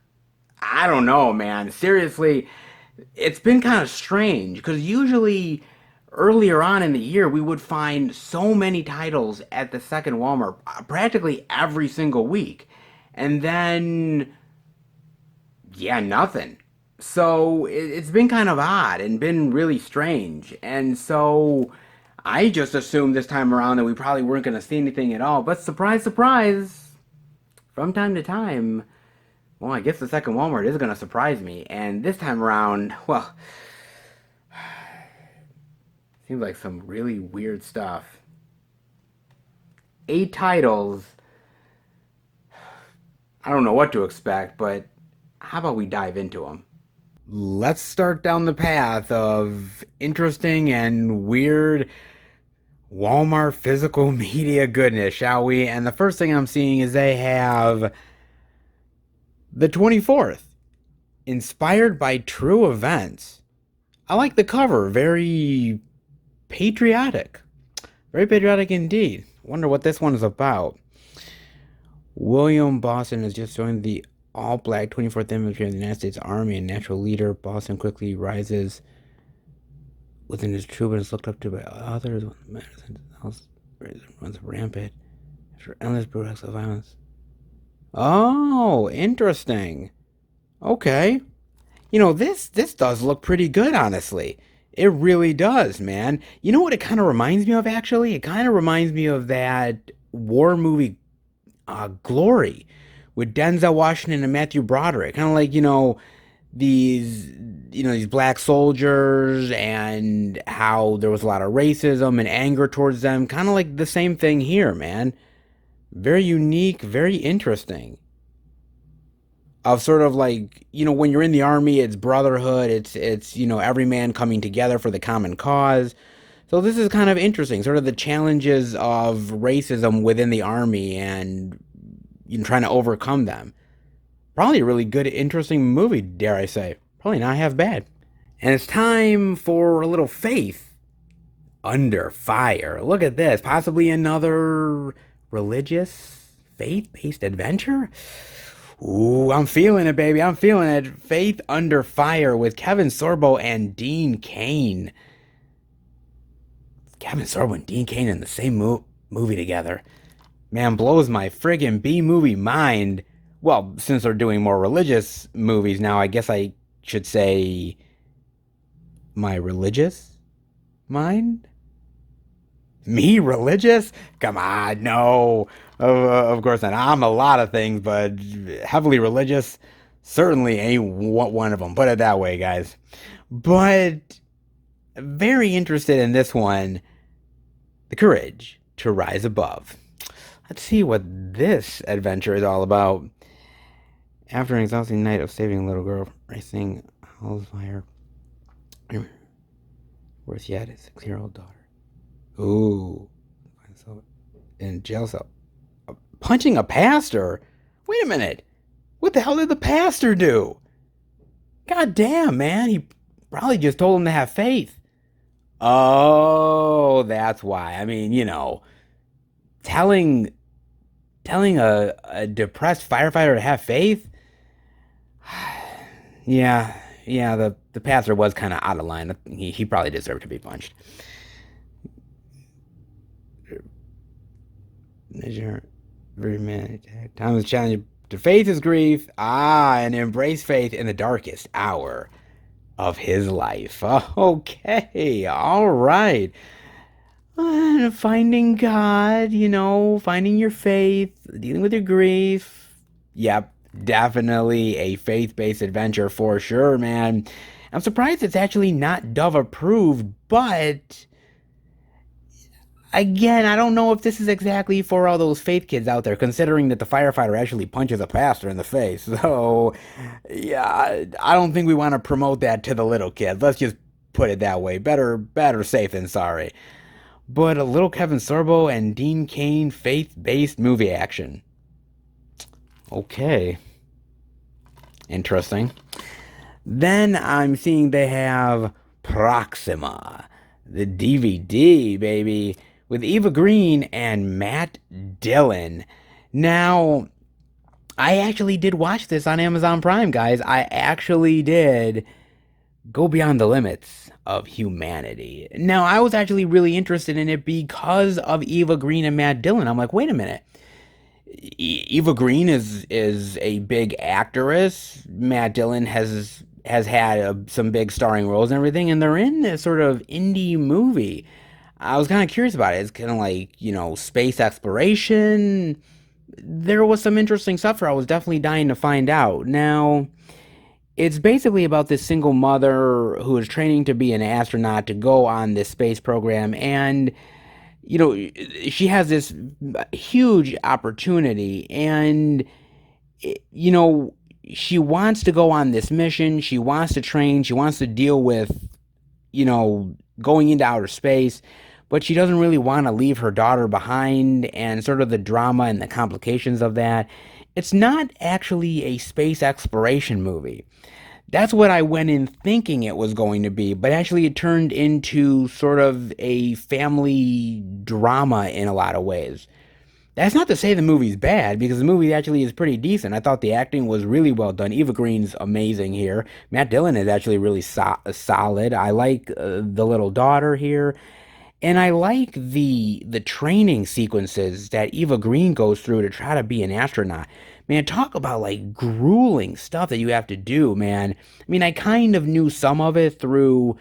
I don't know, man. Seriously, it's been kind of strange because usually earlier on in the year we would find so many titles at the second Walmart practically every single week. And then, yeah, nothing. So it's been kind of odd and been really strange. And so I just assumed this time around that we probably weren't going to see anything at all. But surprise, surprise, from time to time, well, I guess the second Walmart is going to surprise me. And this time around, well, seems like some really weird stuff. 8 titles. I don't know what to expect, but how about we dive into them? Let's start down the path of interesting and weird Walmart physical media goodness, shall we? And the first thing I'm seeing is they have the 24th, inspired by true events. I like the cover, very patriotic. Very patriotic indeed. Wonder what this one is about. William Boston has just joined the all-black 24th Infantry of the United States Army, a natural leader. Boston quickly rises within his troop and is looked up to by others. When the house runs rampant after endless brutal acts of violence. Oh, interesting. Okay. You know, this does look pretty good, honestly. It really does, man. You know what it kind of reminds me of, actually? It kind of reminds me of that war movie, Glory, with Denzel Washington and Matthew Broderick. Kind of like, these black soldiers and how there was a lot of racism and anger towards them. Kind of like the same thing here, man. Very unique, very interesting. Of sort of like, when you're in the army, it's brotherhood, it's every man coming together for the common cause. So this is kind of interesting, sort of the challenges of racism within the army and trying to overcome them. Probably a really good, interesting movie, dare I say. Probably not half bad. And it's time for a little faith under fire. Look at this. Possibly another religious, faith-based adventure? Ooh, I'm feeling it, baby. I'm feeling it. Faith Under Fire with Kevin Sorbo and Dean Cain. Kevin Sorbo and Dean Cain in the same movie together. Man, blows my friggin' B-movie mind. Well, since they're doing more religious movies now, I guess I should say my religious mind? Me religious? Come on, no. Of course not. I'm a lot of things, but heavily religious certainly ain't one of them. Put it that way, guys. But very interested in this one. The courage to rise above. Let's see what this adventure is all about. After an exhausting night of saving a little girl from racing hellfire, worse yet, his 6-year-old daughter. Ooh. In jail cell. Punching a pastor? Wait a minute. What the hell did the pastor do? God damn, man. He probably just told him to have faith. Oh, that's why. I mean, telling a depressed firefighter to have faith? Yeah, the pastor was kind of out of line. He probably deserved to be punched. Thomas challenged to faith is grief, and embrace faith in the darkest hour. of his life. Okay, all right. Finding God, finding your faith, dealing with your grief. Yep, definitely a faith-based adventure for sure, man. I'm surprised it's actually not Dove approved, but again, I don't know if this is exactly for all those faith kids out there, considering that the firefighter actually punches a pastor in the face. So, yeah, I don't think we want to promote that to the little kids. Let's just put it that way. Better safe than sorry. But a little Kevin Sorbo and Dean Cain faith-based movie action. Okay. Interesting. Then I'm seeing they have Proxima, the DVD, baby, with Eva Green and Matt Dillon. Now, I actually did watch this on Amazon Prime, guys. I actually did go beyond the limits of humanity. Now, I was actually really interested in it because of Eva Green and Matt Dillon. I'm like, wait a minute. Eva Green is a big actress. Matt Dillon has had some big starring roles and everything, and they're in this sort of indie movie. I was kind of curious about it. It's kind of like, space exploration. There was some interesting stuff where I was definitely dying to find out. Now, it's basically about this single mother who is training to be an astronaut to go on this space program, and she has this huge opportunity, and she wants to go on this mission. She wants to train. She wants to deal with going into outer space, but she doesn't really want to leave her daughter behind, and sort of the drama and the complications of that. It's not actually a space exploration movie. That's what I went in thinking it was going to be, but actually it turned into sort of a family drama in a lot of ways. That's not to say the movie's bad, because the movie actually is pretty decent. I thought the acting was really well done. Eva Green's amazing here. Matt Dillon is actually really solid. I like the little daughter here. And I like the training sequences that Eva Green goes through to try to be an astronaut. Man, talk about like grueling stuff that you have to do, man. I mean, I kind of knew some of it through,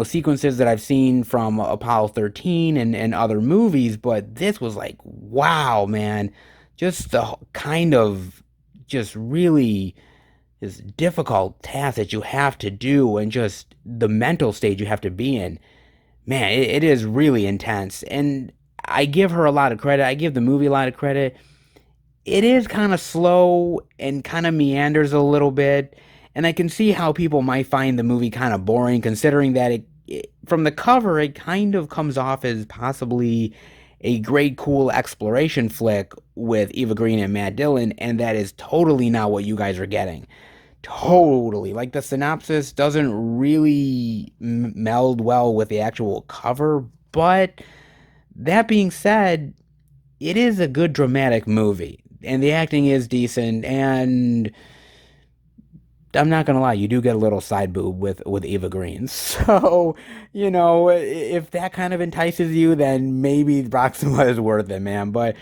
sequences that I've seen from Apollo 13 and other movies, but this was like, wow, man. Just the kind of just really this difficult task that you have to do, and just the mental stage you have to be in. Man, it is really intense. And I give her a lot of credit. I give the movie a lot of credit. It is kind of slow and kind of meanders a little bit. And I can see how people might find the movie kind of boring, considering that from the cover, it kind of comes off as possibly a great, cool exploration flick with Eva Green and Matt Dillon. And that is totally not what you guys are getting. Totally. Like, the synopsis doesn't really meld well with the actual cover, but that being said, it is a good dramatic movie, and the acting is decent, and I'm not gonna lie, you do get a little side boob with Eva Green. So, if that kind of entices you, then maybe Proxima is worth it, man. But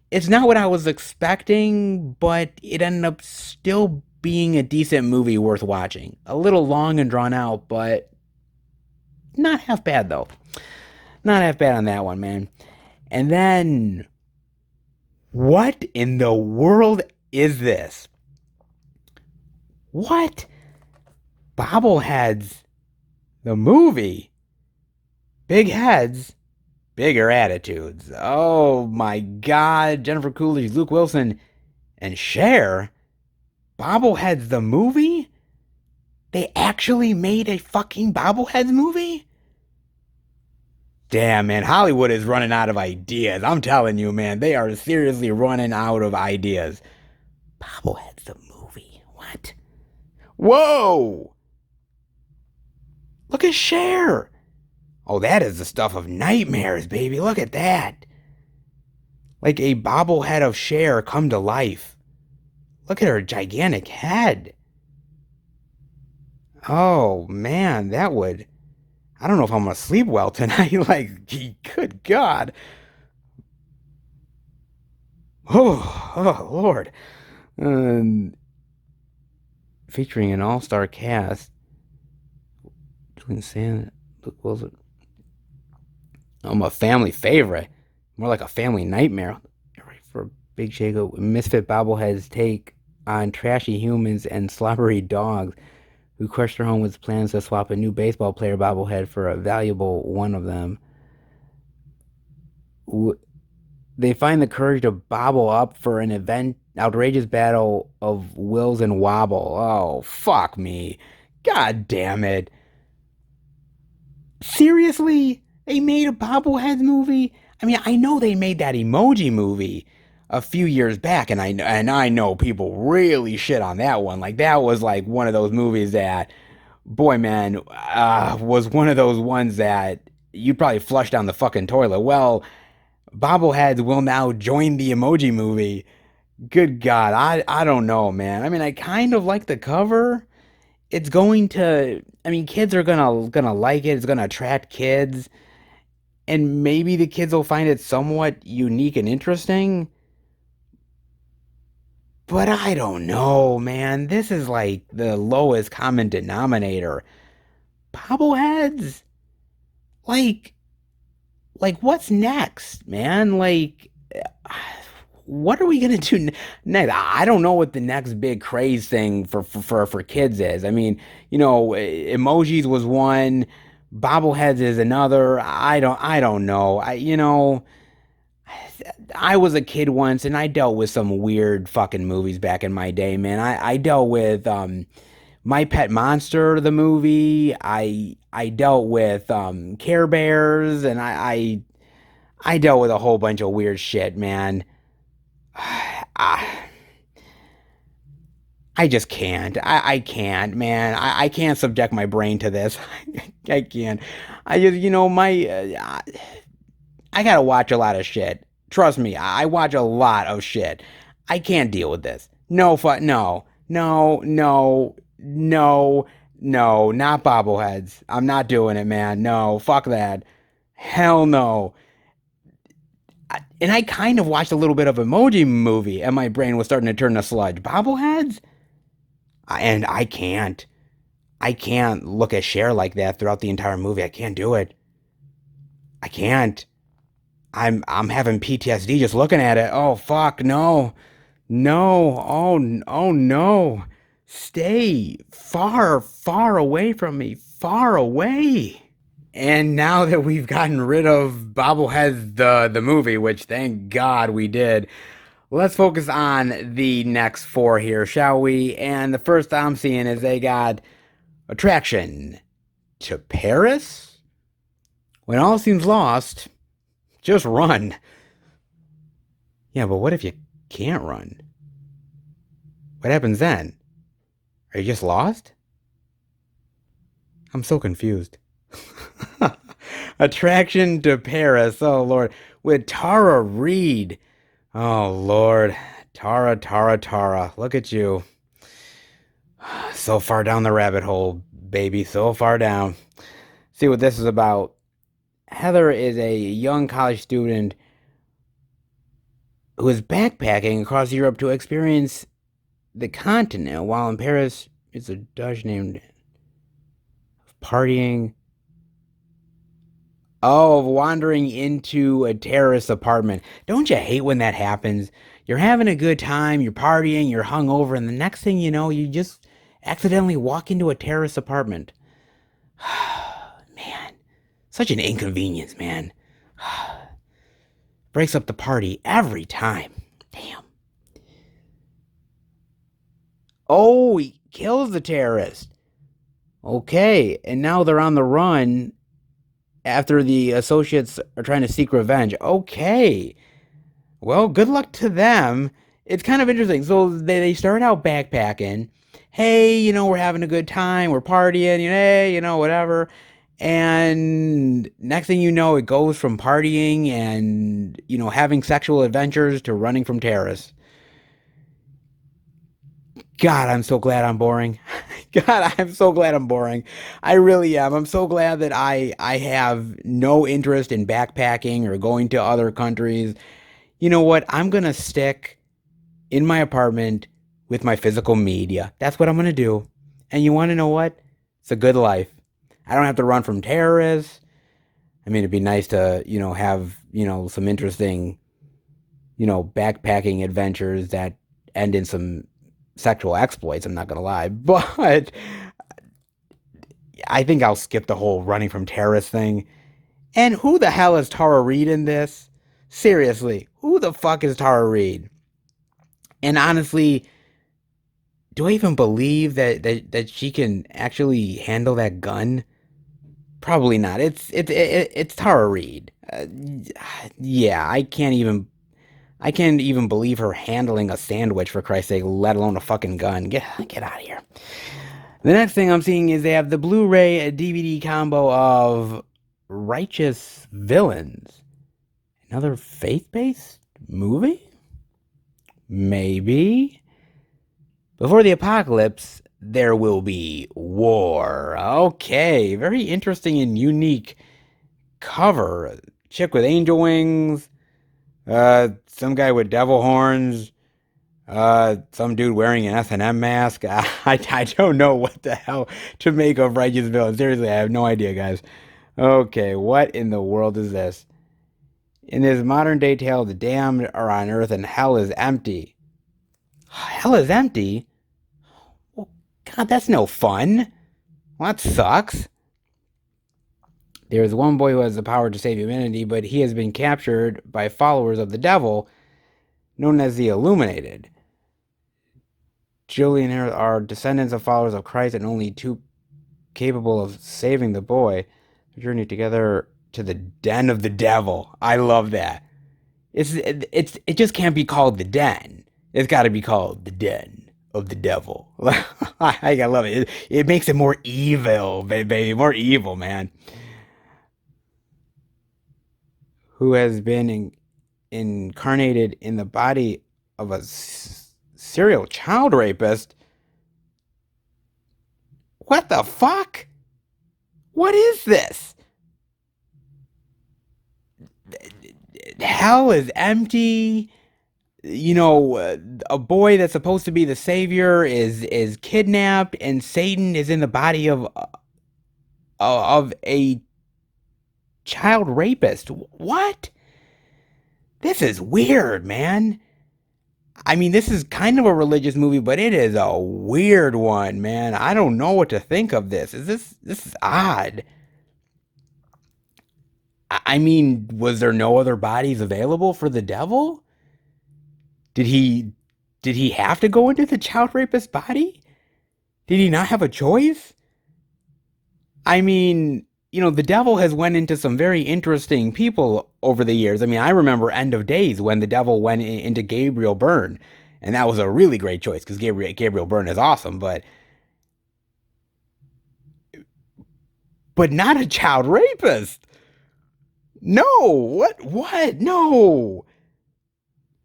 it's not what I was expecting, but it ended up still being a decent movie worth watching. A little long and drawn out, but not half bad, though. Not half bad on that one, man. And then, what in the world is this? What? Bobbleheads, the movie. Big heads, bigger attitudes. Oh my God. Jennifer Coolidge, Luke Wilson, and Cher. Bobbleheads, the movie? They actually made a fucking Bobbleheads movie? Damn, man, Hollywood is running out of ideas. I'm telling you, man, they are seriously running out of ideas. Bobbleheads, the movie? What? Whoa! Look at Cher. Oh, that is the stuff of nightmares, baby. Look at that. Like a bobblehead of Cher come to life. Look at her gigantic head. Oh, man, that would... I don't know if I'm going to sleep well tonight. Like, good God. Oh, Lord. Featuring an all-star cast. Insane. Luke Wilson. I'm a family favorite. More like a family nightmare. Right for a big shake-up. Misfit bobbleheads take on trashy humans and slobbery dogs who crush their home with plans to swap a new baseball player bobblehead for a valuable one of them. They find the courage to bobble up for an outrageous battle of wills and wobble. Oh, fuck me. God damn it. Seriously? They made a bobbleheads movie? I mean, I know they made that Emoji movie a few years back, and I know people really shit on that one. Like that was like one of those movies that, boy, man, was one of those ones that you'd probably flush down the fucking toilet. Well, bobbleheads will now join the Emoji movie. Good God, I don't know, man. I mean, I kind of like the cover. It's going to, I mean, kids are gonna like it. It's gonna attract kids, and maybe the kids will find it somewhat unique and interesting. But I don't know, man. This is like the lowest common denominator. Bobbleheads? Like, what's next, man? Like, what are we gonna do next? I don't know what the next big craze thing for kids is. I mean, emojis was one, bobbleheads is another. I don't know. I was a kid once and I dealt with some weird fucking movies back in my day, man. I dealt with My Pet Monster, the movie. I dealt with Care Bears, and I dealt with a whole bunch of weird shit, man. I, I just can't. I can't, man. I can't subject my brain to this. I can't. I just, I gotta watch a lot of shit. Trust me, I watch a lot of shit. I can't deal with this. No, not bobbleheads. I'm not doing it, man. No, fuck that. Hell no. And I kind of watched a little bit of Emoji Movie, and my brain was starting to turn to sludge. Bobbleheads? And I can't. I can't look at Cher like that throughout the entire movie. I can't do it. I can't. I'm having PTSD just looking at it. Oh fuck, no. No. Oh no. Stay far away from me. Far away. And now that we've gotten rid of Bobbleheads the movie, which thank God we did, let's focus on the next four here, shall we? And the first I'm seeing is they got Attraction to Paris. When all seems lost, just run. Yeah, but what if you can't run? What happens then? Are you just lost? I'm so confused. Attraction to Paris. Oh, Lord. With Tara Reid. Oh, Lord. Tara. Look at you. So far down the rabbit hole, baby. So far down. See what this is about. Heather is a young college student who is backpacking across Europe to experience the continent, while in Paris, it's a Dutch named partying. Oh, wandering into a terrorist apartment. Don't you hate when that happens? You're having a good time, you're partying, you're hungover, and the next thing you know, you just accidentally walk into a terrorist apartment. Man, such an inconvenience, man. Breaks up the party every time. Damn. Oh, he kills the terrorist. Okay, and now they're on the run after the associates are trying to seek revenge. Okay. Well, good luck to them. It's kind of interesting. So they start out backpacking. Hey, we're having a good time. We're partying. Hey, whatever. And next thing you know, it goes from partying and, having sexual adventures to running from terrorists. God, I'm so glad I'm boring. God, I'm so glad I'm boring. I really am. I'm so glad that I have no interest in backpacking or going to other countries. You know what? I'm going to stick in my apartment with my physical media. That's what I'm going to do. And you want to know what? It's a good life. I don't have to run from terrorists. I mean, it'd be nice to, have, some interesting, backpacking adventures that end in some sexual exploits. I'm not going to lie. But I think I'll skip the whole running from terrorists thing. And who the hell is Tara Reid in this? Seriously, who the fuck is Tara Reid? And honestly, do I even believe that she can actually handle that gun? Probably not. It's Tara Reid. Yeah, I can't even believe her handling a sandwich, for Christ's sake, let alone a fucking gun. Get out of here. The next thing I'm seeing is they have the Blu-ray DVD combo of Righteous Villains. Another faith-based movie? Maybe. Before the apocalypse, there will be war. Okay, very interesting and unique cover. Chick with angel wings. Some guy with devil horns. Some dude wearing an S&M mask. I don't know what the hell to make of Righteous Villains. Seriously, I have no idea, guys. Okay, what in the world is this? In this modern day tale, the damned are on earth and hell is empty. Hell is empty? Well, God, that's no fun. Well, that sucks. There is one boy who has the power to save humanity, but he has been captured by followers of the devil, known as the Illuminated. Julie and Harold are descendants of followers of Christ and only two capable of saving the boy. They journey together to the den of the devil. I love that. It just can't be called the den. It's got to be called the den of the devil. I love it. It makes it more evil, baby, more evil, man. Who has been incarnated in the body of a serial child rapist? What the fuck? What is this? Hell is empty. A boy that's supposed to be the savior is kidnapped, and Satan is in the body of a child rapist. What? This is weird, man. I mean, this is kind of a religious movie, but it is a weird one, man. I don't know what to think of this. This is odd. I mean, was there no other bodies available for the devil? Did he have to go into the child rapist's body? Did he not have a choice? I mean, the devil has went into some very interesting people over the years. I mean, I remember End of Days when the devil went into Gabriel Byrne, and that was a really great choice because Gabriel Byrne is awesome, but not a child rapist. No, what? No.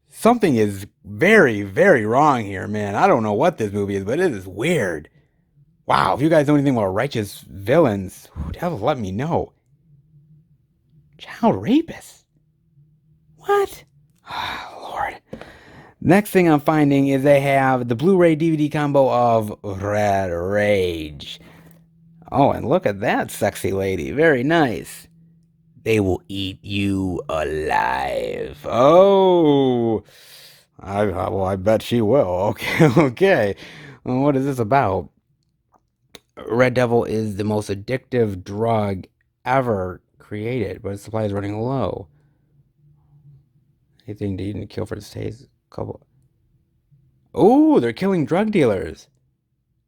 Something is very, very wrong here, man. I don't know what this movie is, but it is weird. Wow, if you guys know anything about Righteous Villains, devil, let me know. Child rapists? What? Oh, Lord. Next thing I'm finding is they have the Blu-ray DVD combo of Red Rage. Oh, and look at that sexy lady. Very nice. They will eat you alive. Oh, I bet she will. Okay, okay. Well, what is this about? Red Devil is the most addictive drug ever created, but its supply is running low. Anything to eat and kill for the stays? Couple. Oh, they're killing drug dealers,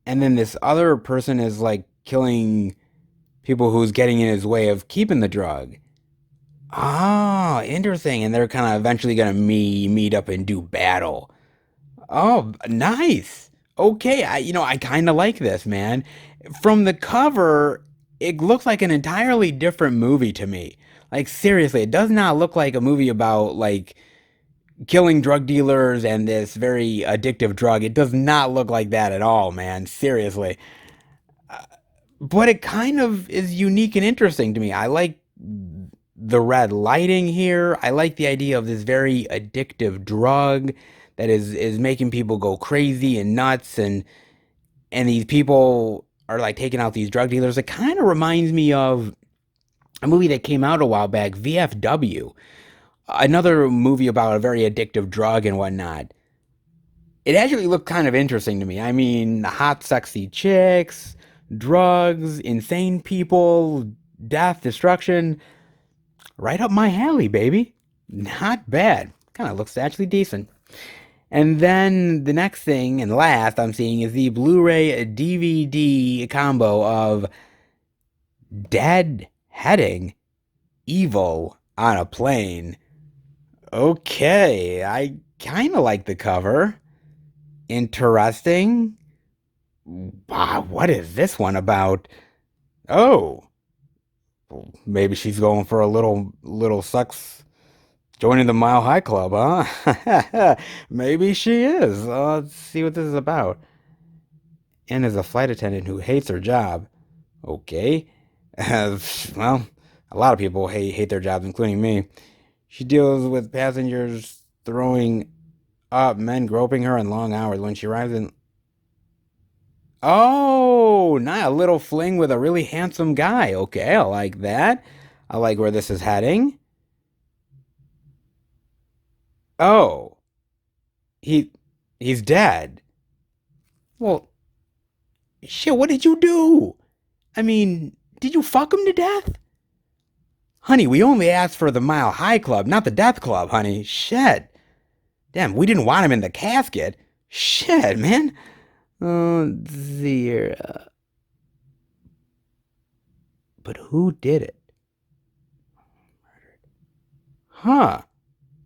and then this other person is like killing people who's getting in his way of keeping the drug. Ah, interesting. And they're kind of eventually gonna meet up and do battle. Oh, nice. Okay, I kind of like this, man. From the cover, it looks like an entirely different movie to me. Like seriously, it does not look like a movie about like killing drug dealers and this very addictive drug. It does not look like that at all, man. Seriously. But it kind of is unique and interesting to me. I like the red lighting here. I like the idea of this very addictive drug that is making people go crazy and nuts, and these people are like taking out these drug dealers. It kind of reminds me of a movie that came out a while back, VFW, another movie about a very addictive drug and whatnot. It actually looked kind of interesting to me. I mean, hot, sexy chicks, drugs, insane people, death, destruction. Right up my alley, baby. Not bad. Kind of looks actually decent. And then the next thing and last I'm seeing is the Blu-ray DVD combo of Dead Heading Evil on a Plane. Okay, I kind of like the cover. Interesting. Wow, what is this one about? Oh, maybe she's going for a little sex, joining the Mile High Club, huh? Maybe she is. Let's see what this is about. And is a flight attendant who hates her job. Okay. Well, a lot of people hate their jobs, including me. She deals with passengers throwing up, men groping her in long hours. When she arrives in... Oh, not a little fling with a really handsome guy. Okay, I like that. I like where this is heading. Oh, he he's dead. Well, shit, what did you do? I mean, did you fuck him to death? Honey, we only asked for the Mile High Club, not the Death Club, honey. Shit. Damn, we didn't want him in the casket. Shit, man. Let's see here. But who did it? Huh.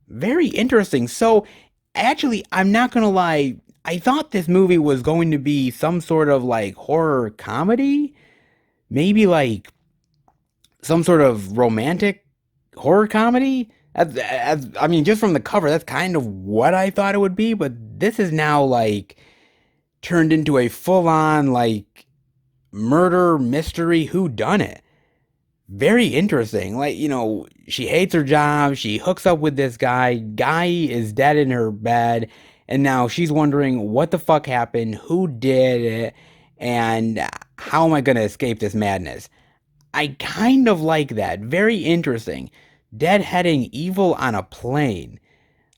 Very interesting. So, actually, I'm not gonna lie. I thought this movie was going to be some sort of like horror comedy. Maybe like some sort of romantic horror comedy. I mean, just from the cover, that's kind of what I thought it would be. But this is now like turned into a full-on like murder mystery whodunit. Very interesting. Like, she hates her job. She hooks up with this guy. Guy is dead in her bed. And now she's wondering what the fuck happened, who did it, and how am I going to escape this madness? I kind of like that. Very interesting. Deadheading evil on a plane.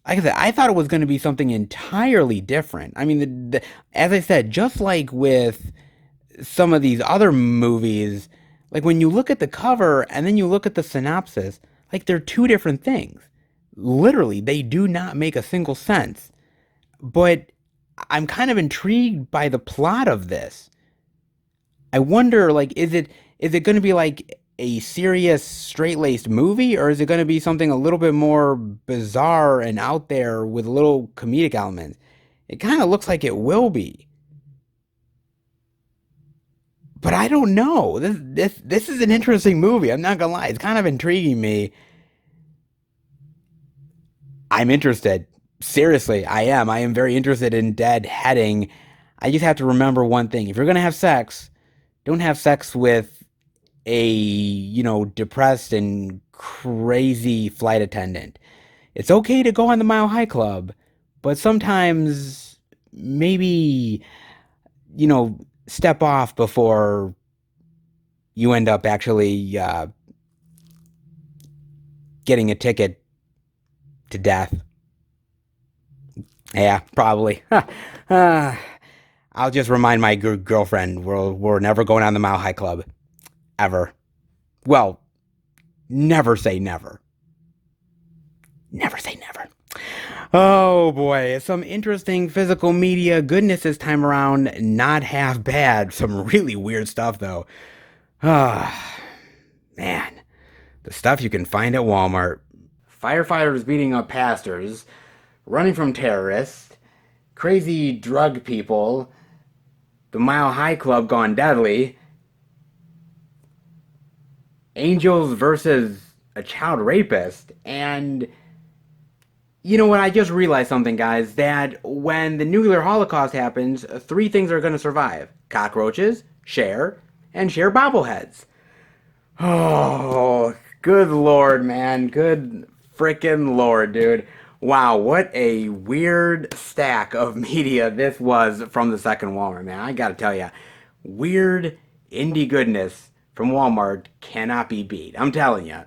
Like I said, I thought it was going to be something entirely different. I mean, as I said, just like with some of these other movies, like when you look at the cover and then you look at the synopsis, like they're two different things. Literally, they do not make a single sense. But I'm kind of intrigued by the plot of this. I wonder, like, is it going to be like a serious, straight-laced movie, or is it going to be something a little bit more bizarre and out there with little comedic elements? It kind of looks like it will be. But I don't know. This is an interesting movie. I'm not gonna lie. It's kind of intriguing me. I'm interested. Seriously, I am. I am very interested in Dead Heading. I just have to remember one thing. If you're gonna have sex, don't have sex with a, depressed and crazy flight attendant. It's okay to go on the Mile High Club, but sometimes maybe, step off before you end up actually getting a ticket to death. Yeah, probably. I'll just remind my girlfriend we're never going on the Mile High Club. Ever. Well, never say never. Never say never. Oh boy, some interesting physical media goodness this time around. Not half bad. Some really weird stuff though. Ah, man. The stuff you can find at Walmart. Firefighters beating up pastors, running from terrorists, crazy drug people, the Mile High Club gone deadly, angels versus a child rapist, and you know what? I just realized something, guys, that when the nuclear holocaust happens, three things are going to survive. Cockroaches, Cher, and Cher bobbleheads. Oh, good lord, man. Good frickin' lord, dude. Wow, what a weird stack of media this was from the second Walmart, man. I gotta tell you. Weird indie goodness from Walmart cannot be beat. I'm telling you.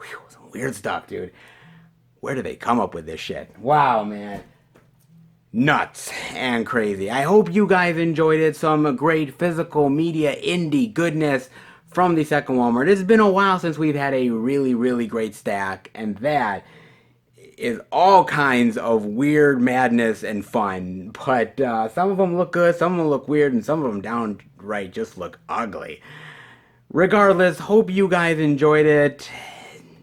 Whew, some weird stuff, dude. Where do they come up with this shit? Wow, man. Nuts and crazy. I hope you guys enjoyed it. Some great physical media indie goodness from the second Walmart. It's been a while since we've had a really, really great stack, and that is all kinds of weird madness and fun. But some of them look good, some of them look weird, and some of them downright just look ugly. Regardless, hope you guys enjoyed it.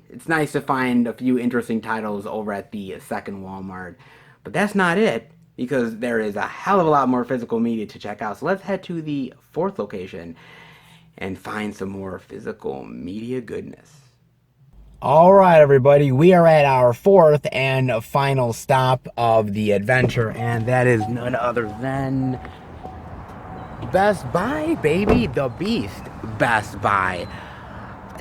It's nice to find a few interesting titles over at the second Walmart. But that's not it, because there is a hell of a lot more physical media to check out. So let's head to the fourth location and find some more physical media goodness. All right, everybody, we are at our fourth and final stop of the adventure, and that is none other than Best Buy, baby. The Beast, Best Buy.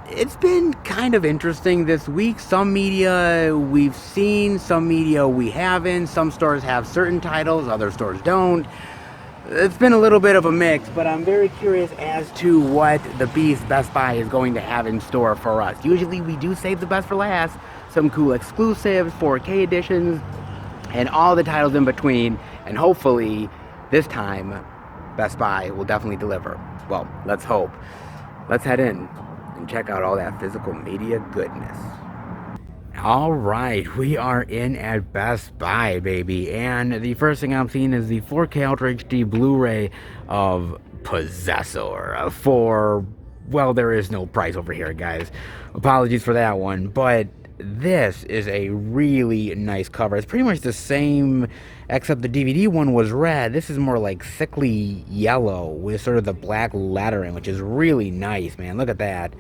It's been kind of interesting this week. Some media we've seen, some media we haven't. Some stores have certain titles, other stores don't. It's been a little bit of a mix, but I'm very curious as to what the Beast Best Buy is going to have in store for us. Usually we do save the best for last. Some cool exclusives, 4K editions, and all the titles in between. And hopefully this time Best Buy will definitely deliver. Well, let's hope. Let's head in and check out all that physical media goodness. All right, we are in at Best Buy, baby, and the first thing I'm seeing is the 4K Ultra HD Blu-ray of Possessor for, well, there is no price over here, guys. Apologies for that one, but this is a really nice cover. It's pretty much the same, except the DVD one was red. This is more like sickly yellow with sort of the black lettering, which is really nice, man. Look at that.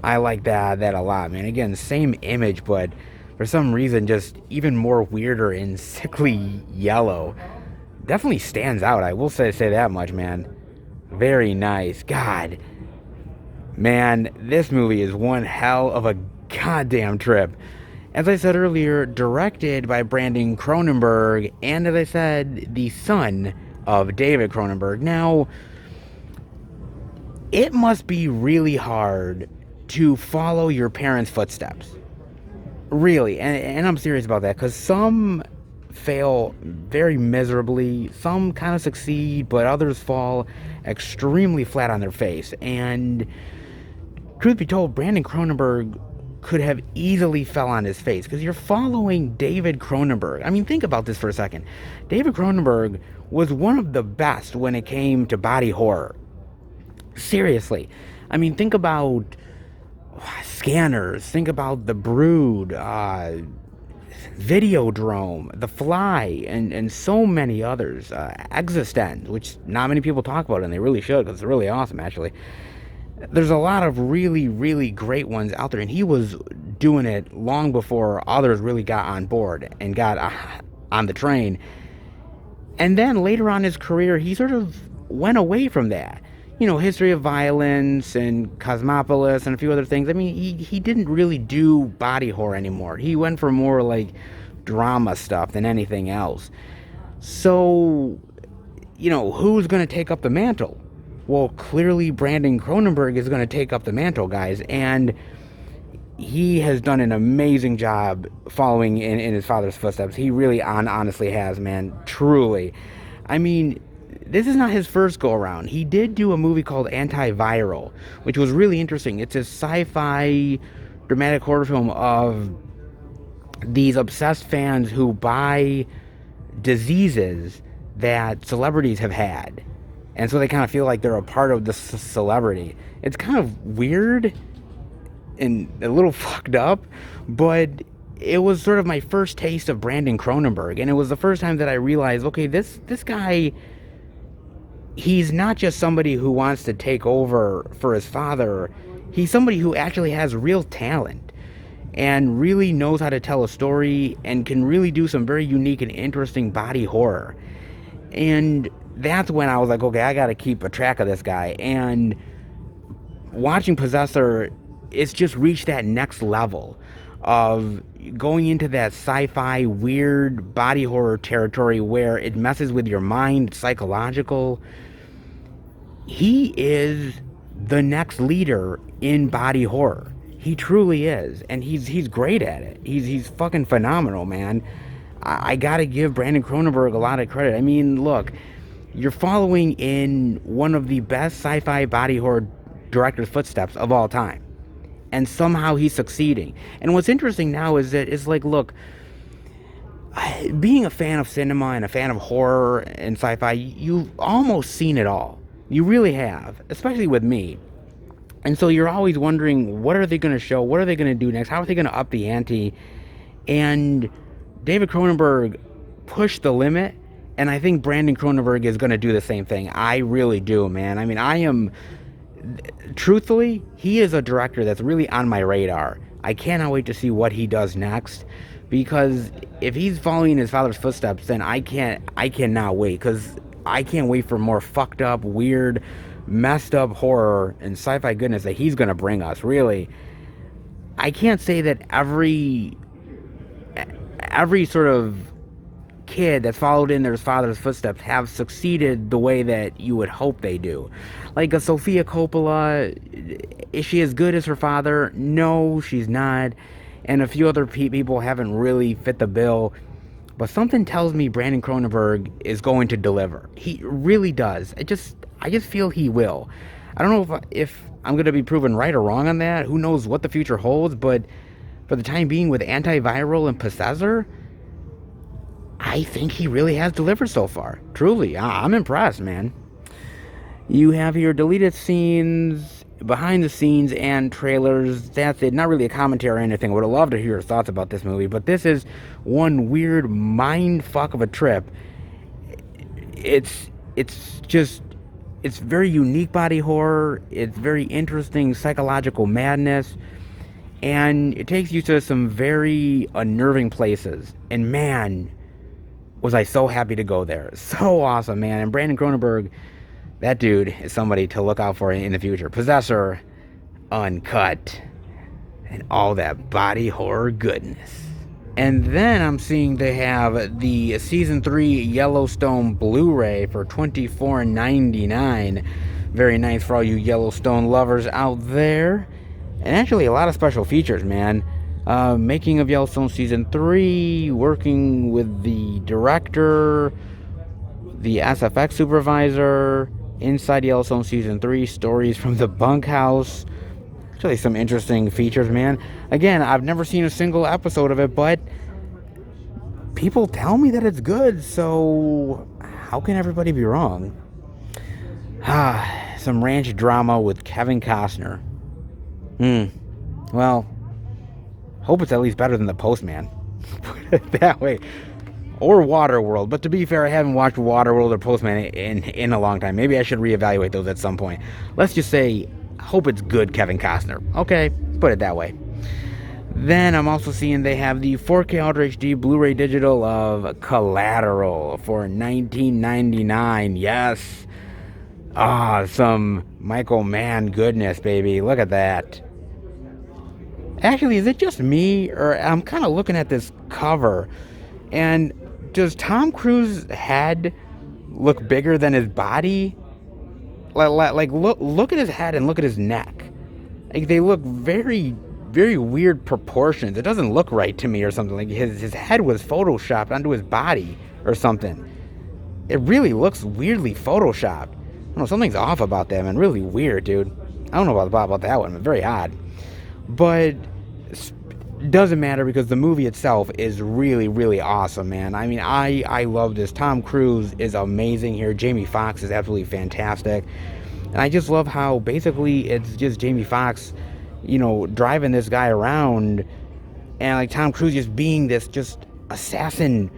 I like that a lot, man. Again, same image, but for some reason just even more weirder in sickly yellow. Definitely stands out, I will say that much, man. Very nice. God, man, this movie is one hell of a goddamn trip. As I said earlier, directed by Brandon Cronenberg, and as I said, the son of David Cronenberg. Now, it must be really hard to follow your parents' footsteps. Really, and I'm serious about that, because some fail very miserably, some kind of succeed, but others fall extremely flat on their face. And truth be told, Brandon Cronenberg could have easily fell on his face, because you're following David Cronenberg. I mean, think about this for a second. David Cronenberg was one of the best when it came to body horror. Seriously. I mean, think about Scanners, think about The Brood, Videodrome, The Fly, and so many others. Existenz, which not many people talk about, and they really should, because it's really awesome, actually. There's a lot of really, really great ones out there, and he was doing it long before others really got on board and got on the train. And then later on in his career, he sort of went away from that. You know, History of Violence and Cosmopolis and a few other things. I mean, he didn't really do body horror anymore. He went for more like drama stuff than anything else. So, you know, who's going to take up the mantle? Well, clearly Brandon Cronenberg is going to take up the mantle, guys. And he has done an amazing job following in his father's footsteps. He really honestly has, man. Truly. I mean, this is not his first go-around. He did do a movie called Antiviral, which was really interesting. It's a sci-fi dramatic horror film of these obsessed fans who buy diseases that celebrities have had. And so they kind of feel like they're a part of the celebrity. It's kind of weird and a little fucked up, but it was sort of my first taste of Brandon Cronenberg. And it was the first time that I realized, okay, this guy, he's not just somebody who wants to take over for his father. He's somebody who actually has real talent and really knows how to tell a story and can really do some very unique and interesting body horror. And that's when I was like, okay, I got to keep a track of this guy. And watching Possessor, it's just reached that next level of going into that sci-fi weird body horror territory where it messes with your mind, it's psychological. he is the next leader in body horror. He truly is, and he's great at it. He's fucking phenomenal, man. I gotta give Brandon Cronenberg a lot of credit. I mean, look, you're following in one of the best sci-fi body horror director's footsteps of all time, and somehow he's succeeding. And what's interesting now is that it's like, look, being a fan of cinema and a fan of horror and sci-fi, you've almost seen it all. You really have, especially with me. And so you're always wondering, what are they going to show? What are they going to do next? How are they going to up the ante? And David Cronenberg pushed the limit, and I think Brandon Cronenberg is going to do the same thing. I really do, man. I mean, truthfully, he is a director that's really on my radar. I cannot wait to see what he does next, because if he's following his father's footsteps, then I cannot wait, because I can't wait for more fucked up, weird, messed up horror and sci-fi goodness that he's going to bring us. Really, I can't say that every sort of kid that's followed in their father's footsteps have succeeded the way that you would hope they do. Like a Sofia Coppola, is she as good as her father? No, she's not. And a few other people haven't really fit the bill. But something tells me Brandon Cronenberg is going to deliver. He really does. I just feel he will. I don't know if I'm going to be proven right or wrong on that. Who knows what the future holds, but for the time being, with Antiviral and Possessor, I think he really has delivered so far. Truly, I'm impressed, man. You have your deleted scenes, behind the scenes, and trailers. That's it. Not really a commentary or anything. I would have loved to hear your thoughts about this movie, but this is one weird mind fuck of a trip. It's very unique body horror. It's very interesting psychological madness. And it takes you to some very unnerving places. And man, was I so happy to go there. So awesome, man. And Brandon Cronenberg, that dude is somebody to look out for in the future. Possessor, Uncut, and all that body horror goodness. And then I'm seeing they have the Season 3 Yellowstone Blu-ray for $24.99. Very nice for all you Yellowstone lovers out there. And actually a lot of special features, man. Making of Yellowstone Season 3, working with the director, the SFX supervisor, inside Yellowstone Season 3, stories from the bunkhouse. Actually some interesting features, man. Again, I've never seen a single episode of it, but people tell me that it's good, so how can everybody be wrong? Some ranch drama with Kevin Costner. Well, hope it's at least better than The Postman. Put it that way. Or Waterworld. But to be fair, I haven't watched Waterworld or Postman in a long time. Maybe I should reevaluate those at some point. Let's just say, hope it's good Kevin Costner. Okay, put it that way. Then I'm also seeing they have the 4K Ultra HD Blu-ray digital of Collateral for $19.99. Yes. Some Michael Mann goodness, baby. Look at that. Actually, is it just me, or I'm kind of looking at this cover, and does Tom Cruise's head look bigger than his body? Like look at his head and look at his neck. Like, they look very, very weird proportions. It doesn't look right to me or something. Like his head was photoshopped onto his body or something. It really looks weirdly photoshopped. I don't know, something's off about that, man. Really weird, dude. I don't know about that one, but very odd. But it doesn't matter, because the movie itself is really, really awesome, man. I mean, I love this. Tom Cruise is amazing here. Jamie Foxx is absolutely fantastic. And I just love how basically it's just Jamie Foxx, driving this guy around, and like Tom Cruise just being this just assassin,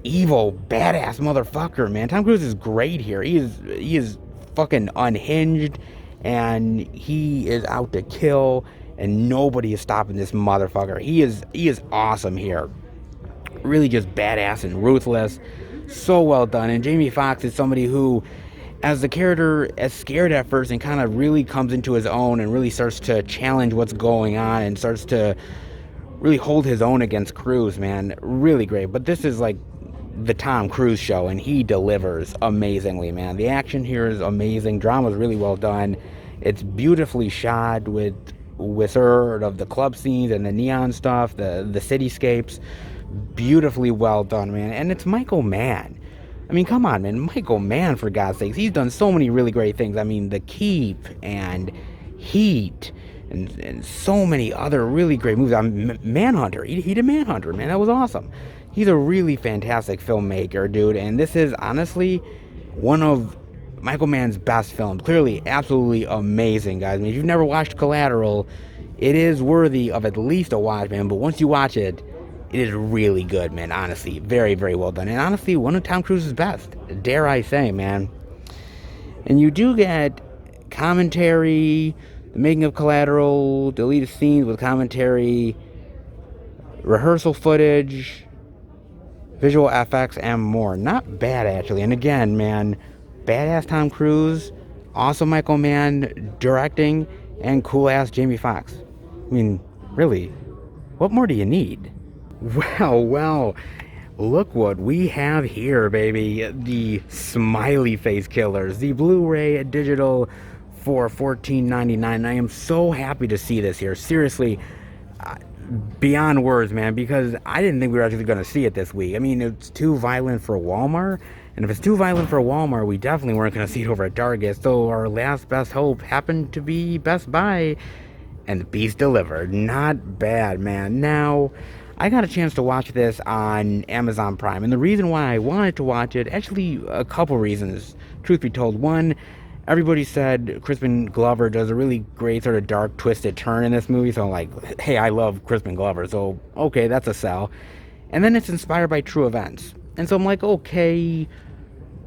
evil, badass motherfucker, man. Tom Cruise is great here. He is fucking unhinged, and he is out to kill. And nobody is stopping this motherfucker. He is awesome here. Really just badass and ruthless. So well done. And Jamie Foxx is somebody who, as the character, as scared at first, and kind of really comes into his own and really starts to challenge what's going on and starts to really hold his own against Cruise, man. Really great. But this is like the Tom Cruise show, and he delivers amazingly, man. The action here is amazing. Drama is really well done. It's beautifully shot with sort of the club scenes and the neon stuff, the cityscapes. Beautifully well done, man. And it's Michael Mann. I mean, come on, man. Michael Mann, for God's sakes. He's done so many really great things. I mean, The Keep and Heat and so many other really great movies. Manhunter. He did Manhunter, man. That was awesome. He's a really fantastic filmmaker, dude. And this is honestly one of Michael Mann's best films. Clearly, absolutely amazing, guys. I mean, if you've never watched Collateral, it is worthy of at least a watch, man. But once you watch it, it is really good, man. Honestly, very, very well done. And honestly, one of Tom Cruise's best, dare I say, man. And you do get commentary, the making of Collateral, deleted scenes with commentary, rehearsal footage, visual effects, and more. Not bad, actually. And again, man, badass Tom Cruise, awesome Michael Mann directing, and cool-ass Jamie Foxx. I mean, really, what more do you need? Well, look what we have here, baby. The Smiley Face Killers, the Blu-ray digital for $14.99. I am so happy to see this here. Seriously, beyond words, man, because I didn't think we were actually going to see it this week. I mean, it's too violent for Walmart, and if it's too violent for Walmart, we definitely weren't going to see it over at Target. So our last best hope happened to be Best Buy, and the beast delivered. Not bad, man. Now, I got a chance to watch this on Amazon Prime, and the reason why I wanted to watch it, actually a couple reasons, truth be told. One, everybody said Crispin Glover does a really great sort of dark, twisted turn in this movie, so I'm like, hey, I love Crispin Glover, so okay, that's a sell. And then it's inspired by true events, and so I'm like, okay,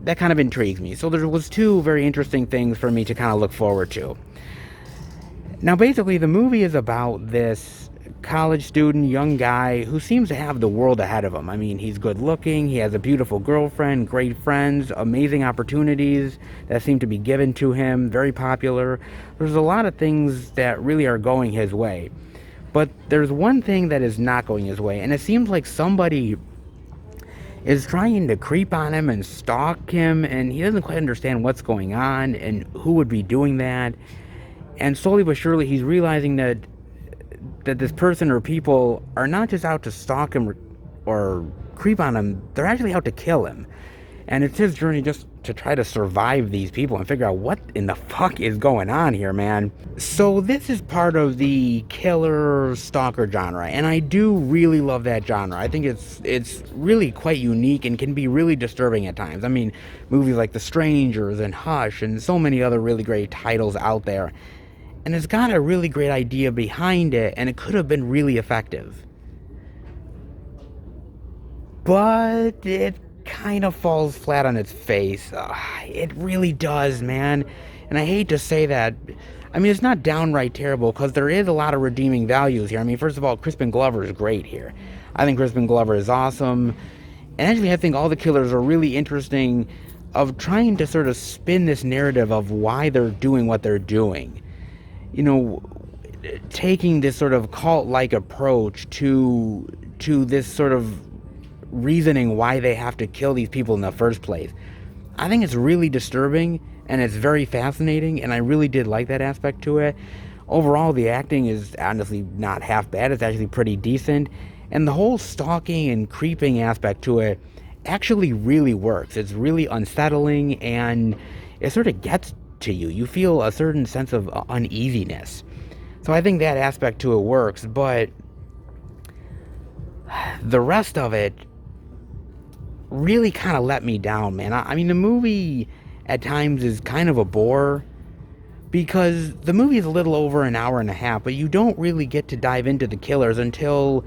that kind of intrigues me. So there was two very interesting things for me to kind of look forward to. Now, basically, the movie is about this college student, young guy who seems to have the world ahead of him. I mean, he's good looking, he has a beautiful girlfriend, great friends, amazing opportunities that seem to be given to him, very popular. There's a lot of things that really are going his way. But there's one thing that is not going his way, and it seems like somebody is trying to creep on him and stalk him, and he doesn't quite understand what's going on and who would be doing that. And slowly but surely, he's realizing that this person or people are not just out to stalk him or creep on him, they're actually out to kill him. And it's his journey just to try to survive these people and figure out what in the fuck is going on here, man. So this is part of the killer stalker genre, and I do really love that genre. I think it's really quite unique and can be really disturbing at times. I mean, movies like The Strangers and Hush and so many other really great titles out there. And it's got a really great idea behind it, and it could have been really effective. But it kind of falls flat on its face. It really does, man. And I hate to say that. I mean, it's not downright terrible, because there is a lot of redeeming values here. I mean, first of all, Crispin Glover is great here. I think Crispin Glover is awesome. And actually, I think all the killers are really interesting of trying to sort of spin this narrative of why they're doing what they're doing. You know, taking this sort of cult-like approach to this sort of reasoning why they have to kill these people in the first place. I think it's really disturbing, and it's very fascinating, and I really did like that aspect to it. Overall, the acting is honestly not half bad. It's actually pretty decent, and the whole stalking and creeping aspect to it actually really works. It's really unsettling, and it sort of gets to you. You feel a certain sense of uneasiness. So I think that aspect to it works, but the rest of it really kind of let me down, man. I mean, the movie at times is kind of a bore, because the movie is a little over an hour and a half, but you don't really get to dive into the killers until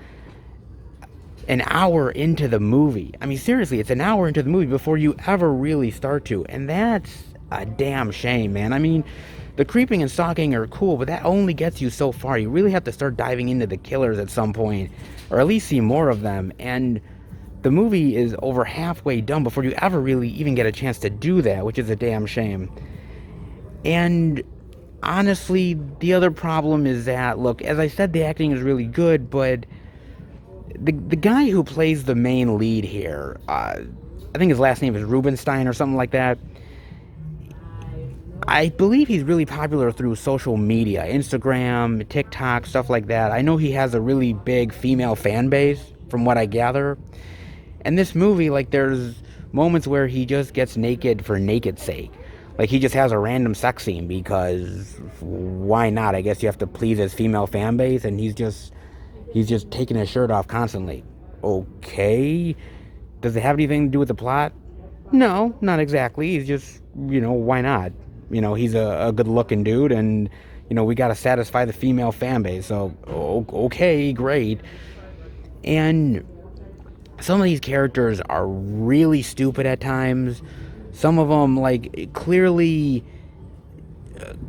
an hour into the movie. I mean, seriously, it's an hour into the movie before you ever really start to, and that's a damn shame, man. I mean, the creeping and stalking are cool, but that only gets you so far. You really have to start diving into the killers at some point, or at least see more of them, and the movie is over halfway done before you ever really even get a chance to do that, which is a damn shame. And honestly, the other problem is that, look, as I said, the acting is really good, but the guy who plays the main lead here, I think his last name is Rubenstein or something like that. I believe he's really popular through social media, Instagram, TikTok, stuff like that. I know he has a really big female fan base, from what I gather. And this movie, like, there's moments where he just gets naked for naked's sake. Like, he just has a random sex scene because why not? I guess you have to please his female fan base, and he's just taking his shirt off constantly. Okay. Does it have anything to do with the plot? No, not exactly. He's just, why not? He's a good-looking dude, and, we got to satisfy the female fan base. So, okay, great. And some of these characters are really stupid at times. Some of them, like, clearly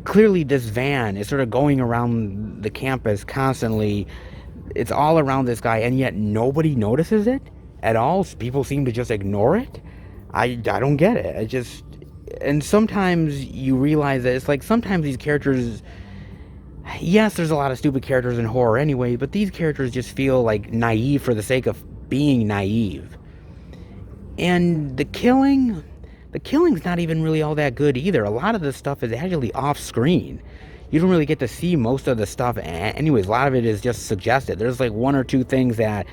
this van is sort of going around the campus constantly. It's all around this guy, and yet nobody notices it at all. People seem to just ignore it. I don't get it. And sometimes you realize that it's like sometimes these characters, yes, there's a lot of stupid characters in horror anyway, but these characters just feel like naive for the sake of being naive. And the killing's not even really all that good either. A lot of the stuff is actually off screen. You don't really get to see most of the stuff anyways. A lot of it is just suggested. There's like one or two things that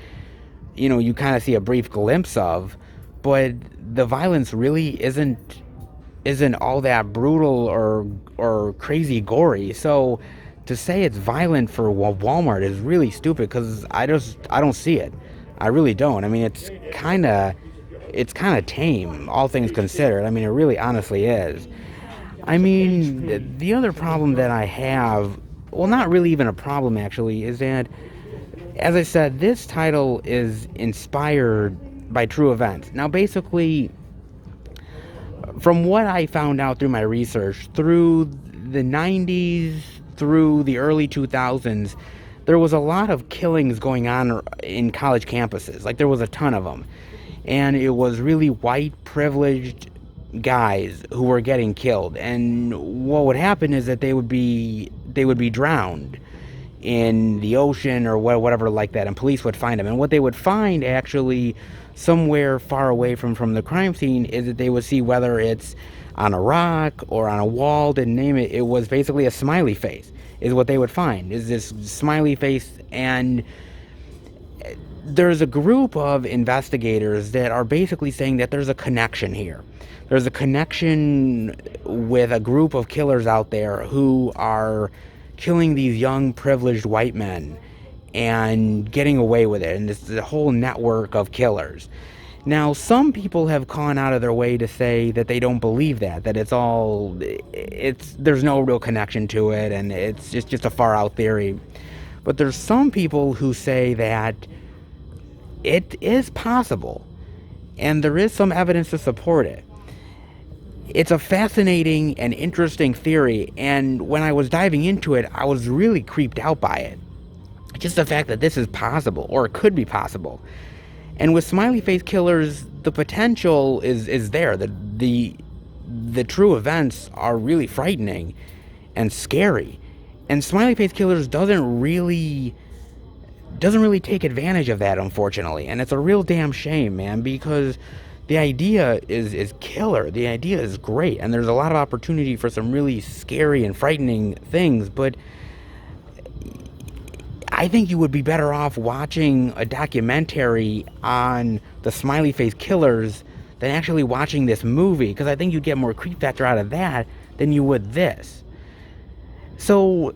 you kind of see a brief glimpse of, but the violence really isn't all that brutal or crazy gory. So to say it's violent for Walmart is really stupid, because I don't see it. I really don't. I mean, it's kind of tame, all things considered. I mean, it really honestly is. I mean, the other problem that I have, well, not really even a problem actually, is that, as I said, this title is inspired by true events. Now, basically, from what I found out through my research, through the 90s, through the early 2000s, there was a lot of killings going on in college campuses. Like, there was a ton of them. And it was really white, privileged guys who were getting killed. And what would happen is that they would be drowned in the ocean or whatever like that, and police would find them. And what they would find, actually, somewhere far away from the crime scene, is that they would see, whether it's on a rock or on a wall, didn't name it, it was basically a smiley face, is what they would find, is this smiley face. And there's a group of investigators that are basically saying that there's a connection here. There's a connection with a group of killers out there who are killing these young, privileged white men and getting away with it. And it's a whole network of killers. Now, some people have gone out of their way to say that they don't believe that there's no real connection to it, and it's just a far out theory. But there's some people who say that it is possible, and there is some evidence to support it. It's a fascinating and interesting theory, and when I was diving into it, I was really creeped out by it. Just the fact that this is possible, or it could be possible. And with smiley face killers, the potential is there. The true events are really frightening and scary. And smiley face killers doesn't really take advantage of that, unfortunately. And it's a real damn shame, man, because the idea is killer. The idea is great, and there's a lot of opportunity for some really scary and frightening things, but I think you would be better off watching a documentary on the smiley face killers than actually watching this movie, because I think you'd get more creep factor out of that than you would this. So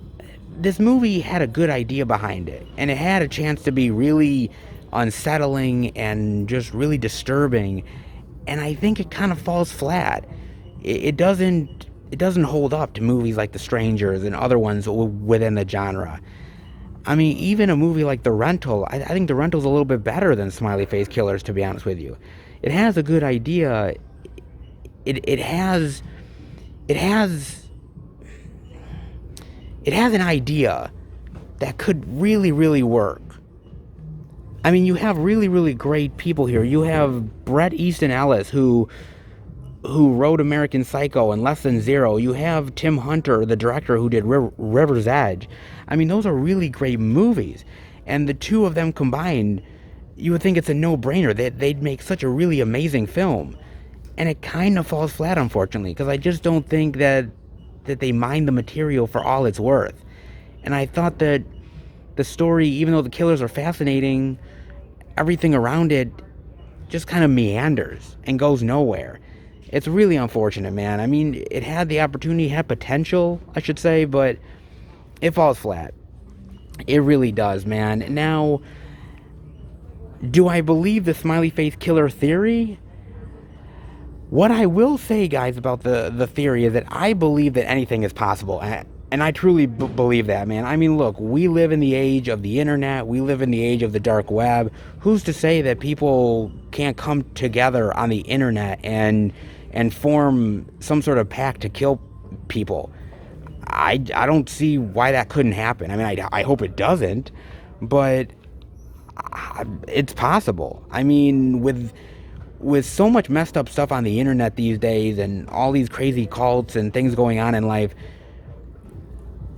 this movie had a good idea behind it, and it had a chance to be really unsettling and just really disturbing, and I think it kind of falls flat. It doesn't hold up to movies like The Strangers and other ones within the genre. I mean, even a movie like The Rental, I think The Rental's a little bit better than Smiley Face Killers, to be honest with you. It has a good idea. It has an idea that could really, really work. I mean, you have really, really great people here. You have Bret Easton Ellis, who wrote American Psycho and Less Than Zero. You have Tim Hunter, the director who did River's Edge. I mean, those are really great movies. And the two of them combined you would think it's a no-brainer that they'd make such a really amazing film. And it kind of falls flat, unfortunately, because I just don't think that they mine the material for all it's worth. And I thought that the story, even though the killers are fascinating, everything around it just kind of meanders and goes nowhere. It's really unfortunate, man. I mean, it had the opportunity, had potential, I should say, but it falls flat. It really does, man. Now, do I believe the smiley face killer theory? What I will say, guys, about the theory is that I believe that anything is possible. And I truly believe that, man. I mean, look, we live in the age of the internet. We live in the age of the dark web. Who's to say that people can't come together on the internet and form some sort of pact to kill people? I don't see why that couldn't happen. I mean, I hope it doesn't, but it's possible. I mean, with so much messed up stuff on the internet these days and all these crazy cults and things going on in life,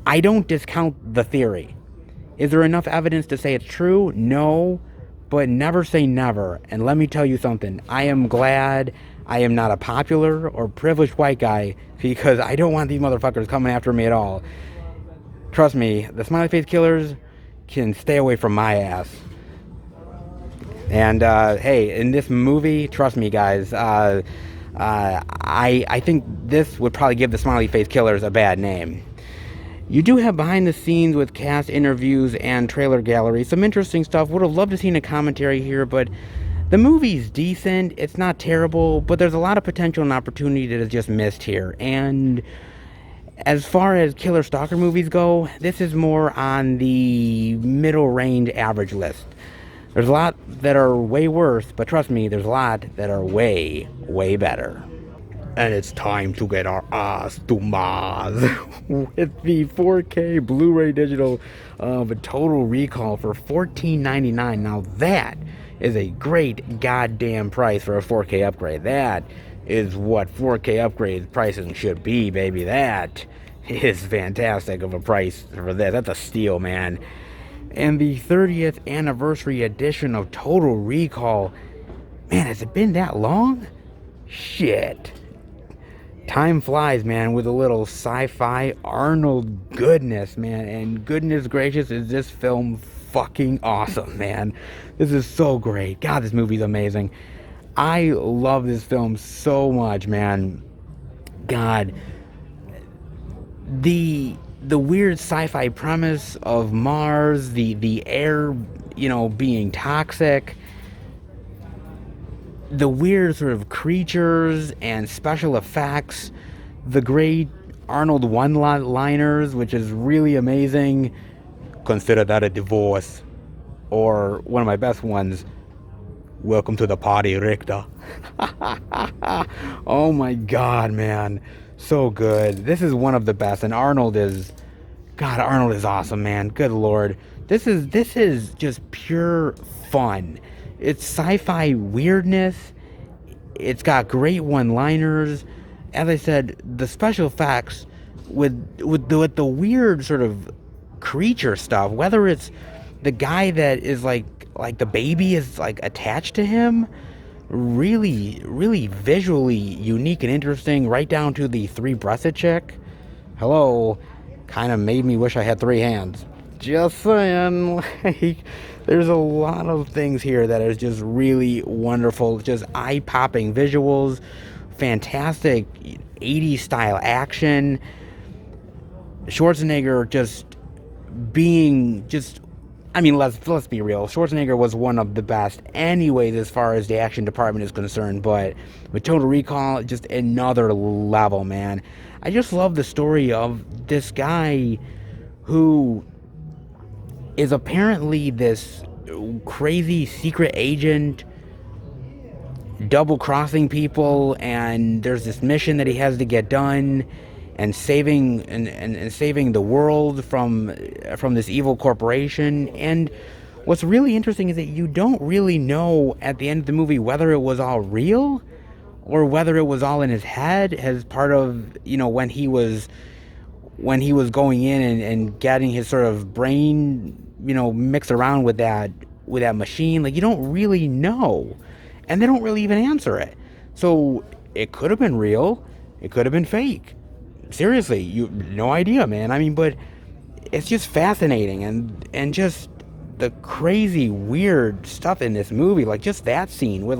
I don't discount the theory. Is there enough evidence to say it's true? No, but never say never. And let me tell you something. I am glad I am not a popular or privileged white guy, because I don't want these motherfuckers coming after me at all. Trust me, the smiley face killers can stay away from my ass. And hey, in this movie, trust me, guys, I think this would probably give the smiley face killers a bad name. You do have behind the scenes with cast interviews and trailer gallery, some interesting stuff. Would have loved to seen a commentary here, but the movie's decent. It's not terrible, but there's a lot of potential and opportunity that is just missed here. And as far as killer stalker movies go, this is more on the middle range average list. There's a lot that are way worse, but trust me, there's a lot that are way, way better. And it's time to get our ass to Mars with the 4K Blu-ray digital of Total Recall for $14.99. Now that is a great goddamn price for a 4K upgrade. That is what 4K upgrade pricing should be, baby. That is fantastic of a price for this. That's a steal, man. And the 30th anniversary edition of Total Recall. Man, has it been that long? Shit. Time flies, man, with a little sci-fi Arnold goodness, man. And goodness gracious, is this film fucking awesome, man. This is so great. God, this movie's amazing. I love this film so much, man. God. The weird sci-fi premise of Mars, the air, being toxic, the weird sort of creatures and special effects, the great Arnold one-liners, which is really amazing. Consider that a divorce. Or one of my best ones, welcome to the party, Richter. Oh my God, man. So good. This is one of the best. And Arnold is awesome, man. Good Lord. This is just pure fun. It's sci-fi weirdness. It's got great one-liners. As I said, the special effects with the weird sort of creature stuff, whether it's the guy that is like the baby is like attached to him, really, really visually unique and interesting, right down to the three-breasted chick. Hello, kind of made me wish I had three hands. Just saying, like, there's a lot of things here that is just really wonderful, just eye-popping visuals, fantastic 80s style action. Schwarzenegger let's be real. Schwarzenegger was one of the best anyways as far as the action department is concerned, but with Total Recall, just another level, man. I just love the story of this guy who is apparently this crazy secret agent double-crossing people, and there's this mission that he has to get done, and saving the world from this evil corporation. And what's really interesting is that you don't really know at the end of the movie whether it was all real or whether it was all in his head as part of, when he was going in and getting his sort of brain, mixed around with that machine, like, you don't really know. And they don't really even answer it. So it could have been real, it could have been fake. Seriously, you no idea, man. I mean, but it's just fascinating, and just the crazy weird stuff in this movie, like just that scene with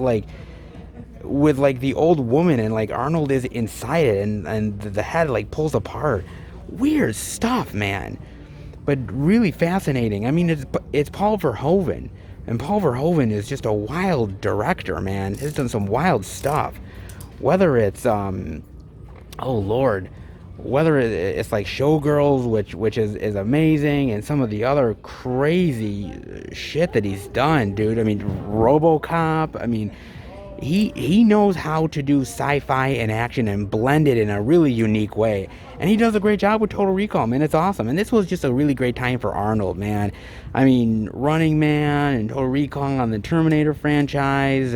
the old woman, and like Arnold is inside it, and the head like pulls apart. Weird stuff, man. But really fascinating. I mean, it's Paul Verhoeven, and Paul Verhoeven is just a wild director, man. He's done some wild stuff. Whether it's oh Lord, whether it's like Showgirls, which is amazing, and some of the other crazy shit that he's done, dude. I mean, RoboCop. I mean, he knows how to do sci-fi and action and blend it in a really unique way. And he does a great job with Total Recall, man. It's awesome. And this was just a really great time for Arnold, man. I mean, Running Man and Total Recall on the Terminator franchise,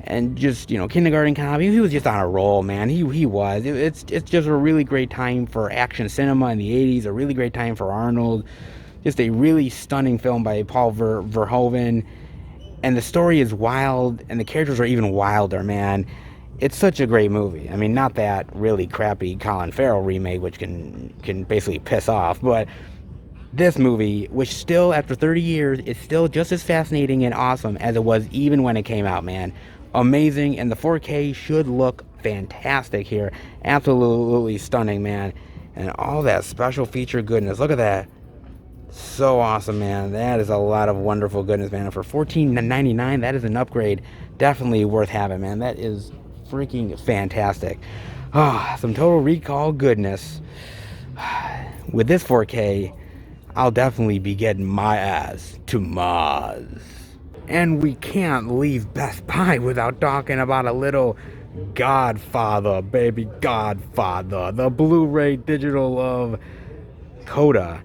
and just, you know, Kindergarten Cop. He was just on a roll, man. He was. It's just a really great time for action cinema in the 80s, a really great time for Arnold. Just a really stunning film by Paul Verhoeven. And the story is wild, and the characters are even wilder, man. It's such a great movie. I mean, not that really crappy Colin Farrell remake, which can basically piss off, but this movie, which still, after 30 years, is still just as fascinating and awesome as it was even when it came out, man. Amazing, and the 4K should look fantastic here. Absolutely stunning, man. And all that special feature goodness. Look at that. So awesome, man. That is a lot of wonderful goodness, man. And for $14.99, that is an upgrade. Definitely worth having, man. That is freaking fantastic. Some Total Recall goodness. With this 4K, I'll definitely be getting my ass to Mars. And we can't leave Best Buy without talking about a little Godfather, baby, Godfather. The Blu-ray digital of Coda,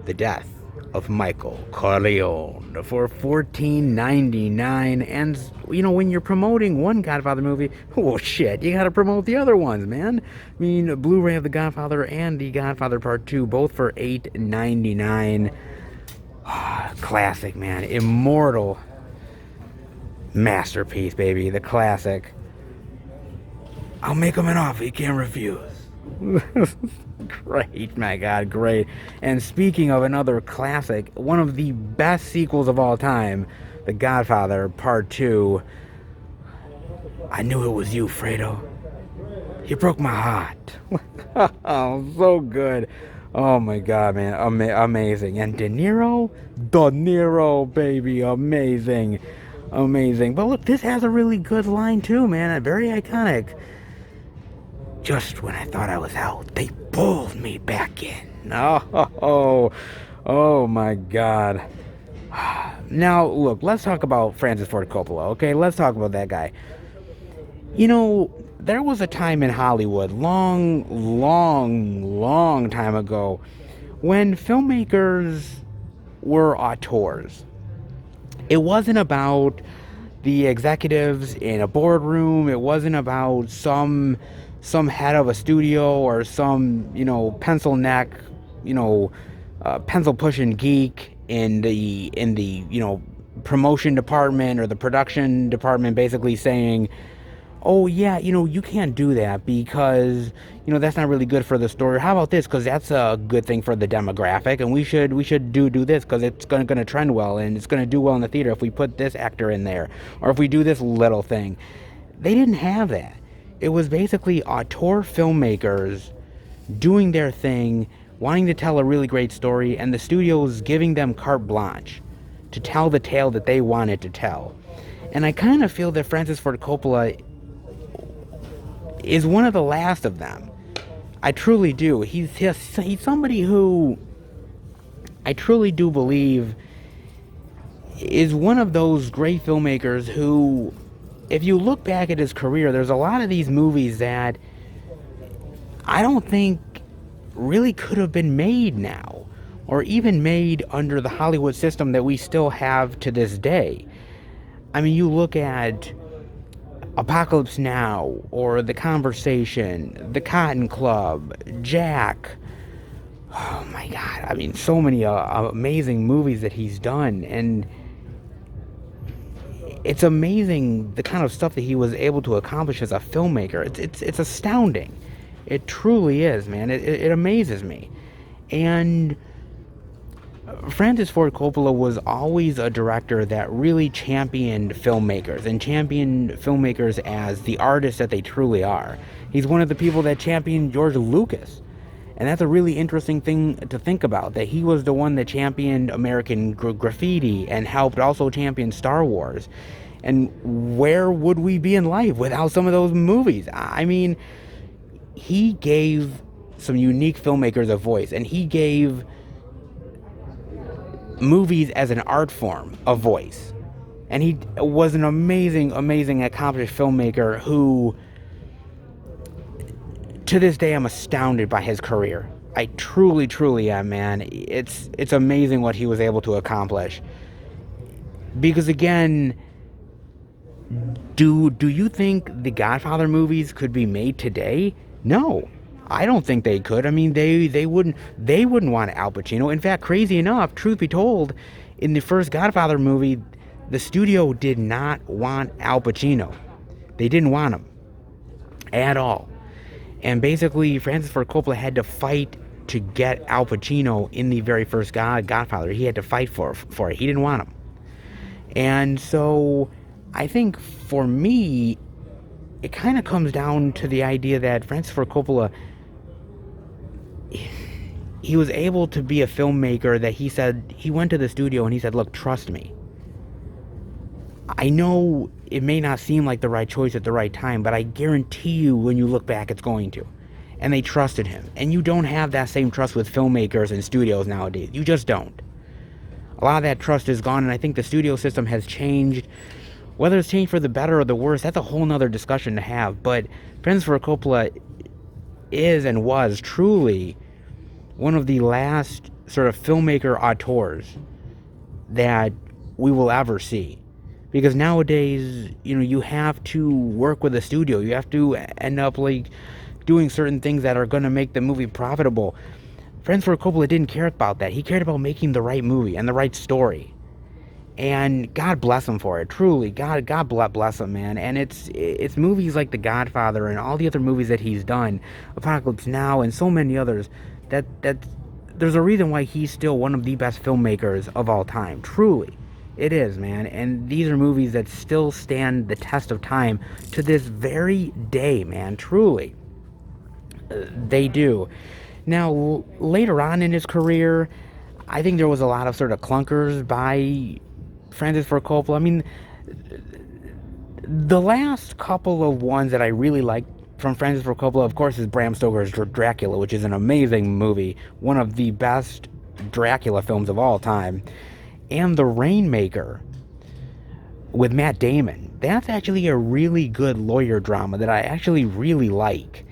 The Death of Michael Corleone, for $14.99. And, you know, when you're promoting one Godfather movie, oh shit, you gotta promote the other ones, man. I mean, Blu-ray of The Godfather and The Godfather Part 2, both for $8.99. Classic, man. Immortal masterpiece, baby. The classic. I'll make him an offer he can't refuse. Great, my God, great. And speaking of another classic, one of the best sequels of all time, The Godfather Part 2. I knew it was you, Fredo. You broke my heart. Oh, so good. Oh my God, man, amazing. And De Niro, baby, amazing. But look, this has a really good line too, man. Very iconic. Just when I thought I was out, they pulled me back in. Oh my God. Now, look, let's talk about Francis Ford Coppola, okay? Let's talk about that guy. You know, there was a time in Hollywood, long time ago, when filmmakers were auteurs. It wasn't about the executives in a boardroom. It wasn't about some head of a studio or some, you know, pencil neck, you know, pencil pushing geek in the you know, promotion department or the production department, basically saying, oh yeah, you know, you can't do that because, you know, that's not really good for the story. How about this? Because that's a good thing for the demographic, and we should do this because it's going to trend well, and it's going to do well in the theater if we put this actor in there, or if we do this little thing. They didn't have that. It was basically auteur filmmakers doing their thing, wanting to tell a really great story, and the studios giving them carte blanche to tell the tale that they wanted to tell. And I kind of feel that Francis Ford Coppola is one of the last of them. I truly do. He's somebody who I truly do believe is one of those great filmmakers who, if you look back at his career, there's a lot of these movies that I don't think really could have been made now, or even made under the Hollywood system that we still have to this day. I mean, you look at Apocalypse Now, or The Conversation, The Cotton Club, Jack. Oh my God, I mean, so many amazing movies that he's done, and it's amazing the kind of stuff that he was able to accomplish as a filmmaker. It's astounding. It truly is, man. It amazes me. And Francis Ford Coppola was always a director that really championed filmmakers and championed filmmakers as the artists that they truly are. He's one of the people that championed George Lucas. And that's a really interesting thing to think about, that he was the one that championed American graffiti and helped also champion Star Wars. And where would we be in life without some of those movies? I mean, he gave some unique filmmakers a voice, and he gave movies as an art form a voice. And he was an amazing, amazing, accomplished filmmaker who, to this day, I'm astounded by his career. I truly, truly am, man. It's amazing what he was able to accomplish. Because again, do you think the Godfather movies could be made today? No, I don't think they could. I mean, they wouldn't want Al Pacino. In fact, crazy enough, truth be told, in the first Godfather movie, the studio did not want Al Pacino. They didn't want him at all. And basically, Francis Ford Coppola had to fight to get Al Pacino in the very first Godfather. He had to fight for it. He didn't want him. And so I think for me, it kind of comes down to the idea that Francis Ford Coppola, he was able to be a filmmaker that he said, he went to the studio and he said, look, trust me. I know it may not seem like the right choice at the right time, but I guarantee you when you look back, it's going to. And they trusted him. And you don't have that same trust with filmmakers and studios nowadays. You just don't. A lot of that trust is gone, and I think the studio system has changed. Whether it's changed for the better or the worse, that's a whole nother discussion to have. But Francis Ford Coppola is and was truly one of the last sort of filmmaker auteurs that we will ever see. Because nowadays, you have to work with a studio. You have to end up like doing certain things that are going to make the movie profitable. Francis Ford Coppola didn't care about that. He cared about making the right movie and the right story. And God bless him for it. Truly, God bless him, man. And it's movies like The Godfather and all the other movies that he's done, Apocalypse Now and so many others, that there's a reason why he's still one of the best filmmakers of all time. Truly. It is, man. And these are movies that still stand the test of time to this very day, man. Truly. They do. Now, later on in his career, I think there was a lot of sort of clunkers by Francis Ford Coppola. I mean, the last couple of ones that I really liked from Francis Ford Coppola, of course, is Bram Stoker's Dracula, which is an amazing movie. One of the best Dracula films of all time. And The Rainmaker with Matt Damon. That's actually a really good lawyer drama that I actually really like.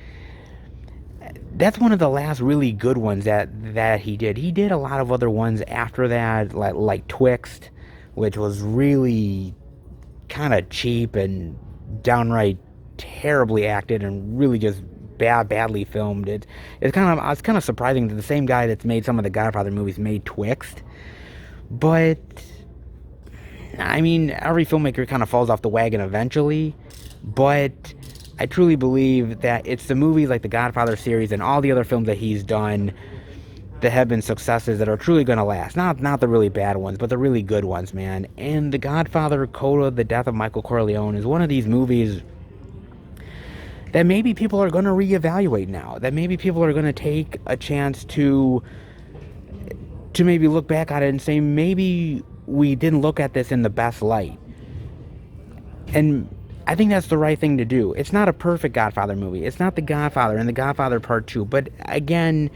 That's one of the last really good ones that he did. He did a lot of other ones after that, like Twixt, which was really kind of cheap and downright terribly acted and really just badly filmed. It's kind of surprising that the same guy that's made some of the Godfather movies made Twixt. But I mean, every filmmaker kind of falls off the wagon eventually, but I truly believe that it's the movies like the Godfather series and all the other films that he's done that have been successes that are truly going to last. Not the really bad ones, but the really good ones, man. And The Godfather, Coda, The Death of Michael Corleone is one of these movies that maybe people are going to reevaluate now, that maybe people are going to take a chance to maybe look back at it and say, maybe we didn't look at this in the best light. And I think that's the right thing to do. It's not a perfect Godfather movie. It's not The Godfather and The Godfather Part 2. But again,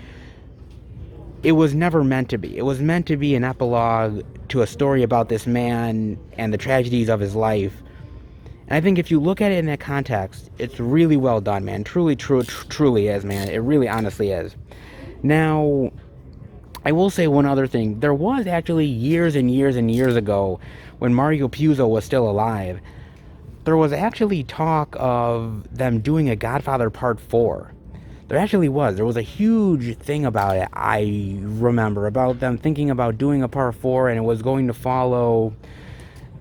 it was never meant to be. It was meant to be an epilogue to a story about this man and the tragedies of his life. And I think if you look at it in that context, it's really well done, man. Truly is, man. It really honestly is. Now, I will say one other thing. There was actually years and years and years ago, when Mario Puzo was still alive, there was actually talk of them doing a Godfather Part 4. There actually was. There was a huge thing about it, I remember, about them thinking about doing a Part 4, and it was going to follow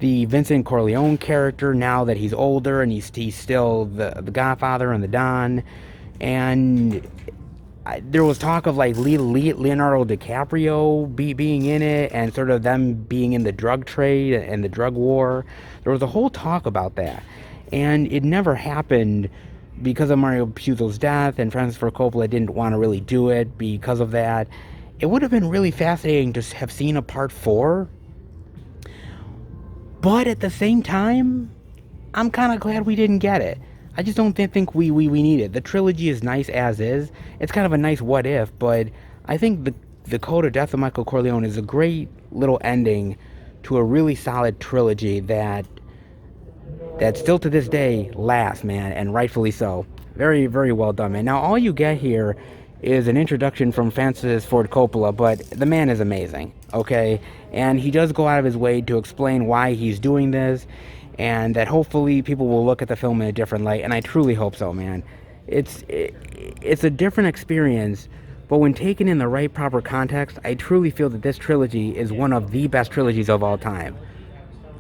the Vincent Corleone character now that he's older and he's still the Godfather and the Don. And there was talk of like Leonardo DiCaprio being in it, and sort of them being in the drug trade and the drug war. There was a whole talk about that, and it never happened because of Mario Puzo's death, and Francis Ford Coppola didn't want to really do it because of that. It would have been really fascinating to have seen a part 4. But at the same time, I'm kind of glad we didn't get it. I just don't think we need it. The trilogy is nice as is. It's kind of a nice what if, but I think the Coda Death of Michael Corleone is a great little ending to a really solid trilogy that still to this day lasts, man, and rightfully so. Very, very well done, man. Now, all you get here is an introduction from Francis Ford Coppola, but the man is amazing, okay? And he does go out of his way to explain why he's doing this, and that hopefully people will look at the film in a different light, and I truly hope so, man. It's a different experience, but when taken in the right proper context, I truly feel that this trilogy is one of the best trilogies of all time.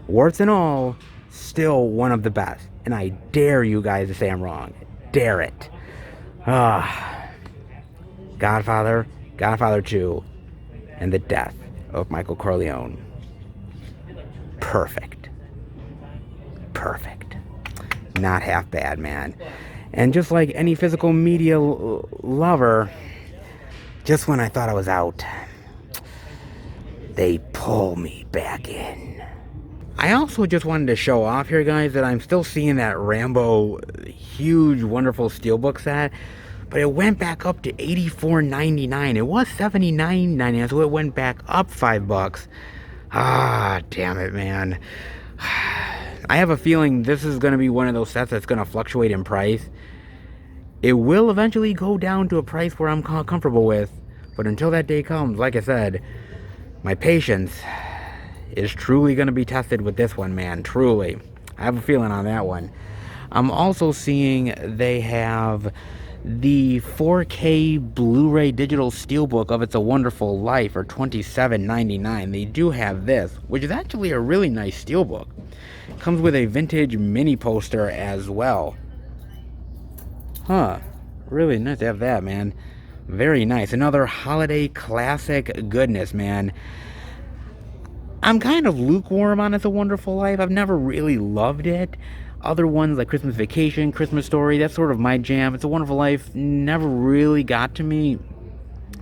Warts and all, still one of the best, and I dare you guys to say I'm wrong. Dare it. Godfather, Godfather 2, and the death of Michael Corleone. Perfect. Perfect. Not half bad, man. And just like any physical media lover, just when I thought I was out, they pull me back in. I also just wanted to show off here, guys, that I'm still seeing that Rambo huge, wonderful Steelbook set. But it went back up to $84.99. It was $79.99, so it went back up $5. Ah, damn it, man. I have a feeling this is going to be one of those sets that's going to fluctuate in price. It will eventually go down to a price where I'm comfortable with. But until that day comes, like I said, my patience is truly going to be tested with this one, man. Truly. I have a feeling on that one. I'm also seeing they have the 4K Blu-ray digital Steelbook of It's a Wonderful Life for $27.99. They do have this, which is actually a really nice Steelbook. It comes with a vintage mini poster as well. Huh. Really nice to have that, man. Very nice. Another holiday classic goodness, man. I'm kind of lukewarm on It's a Wonderful Life. I've never really loved it. Other ones like Christmas Vacation, Christmas Story, that's sort of my jam. It's a Wonderful Life never really got to me.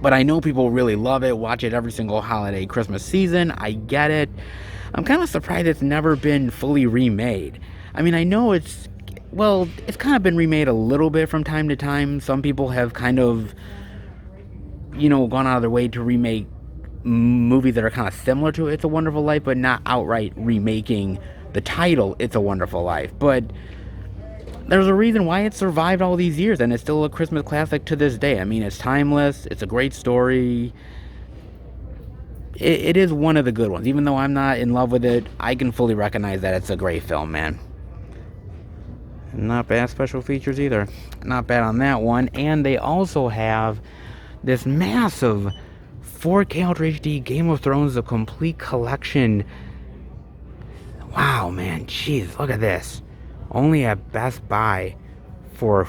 But I know people really love it, watch it every single holiday, Christmas season. I get it. I'm kind of surprised it's never been fully remade. I mean, I know it's kind of been remade a little bit from time to time. Some people have kind of, gone out of their way to remake movies that are kind of similar to It's a Wonderful Life, but not outright remaking the title It's a Wonderful Life. But there's a reason why it survived all these years, and it's still a Christmas classic to this day. I mean, it's timeless. It's a great story. It is one of the good ones. Even though I'm not in love with it, I can fully recognize that it's a great film, man. Not bad special features either. Not bad on that one. And they also have this massive 4K Ultra HD Game of Thrones, the complete collection. Wow, man. Jeez, look at this. Only at Best Buy for,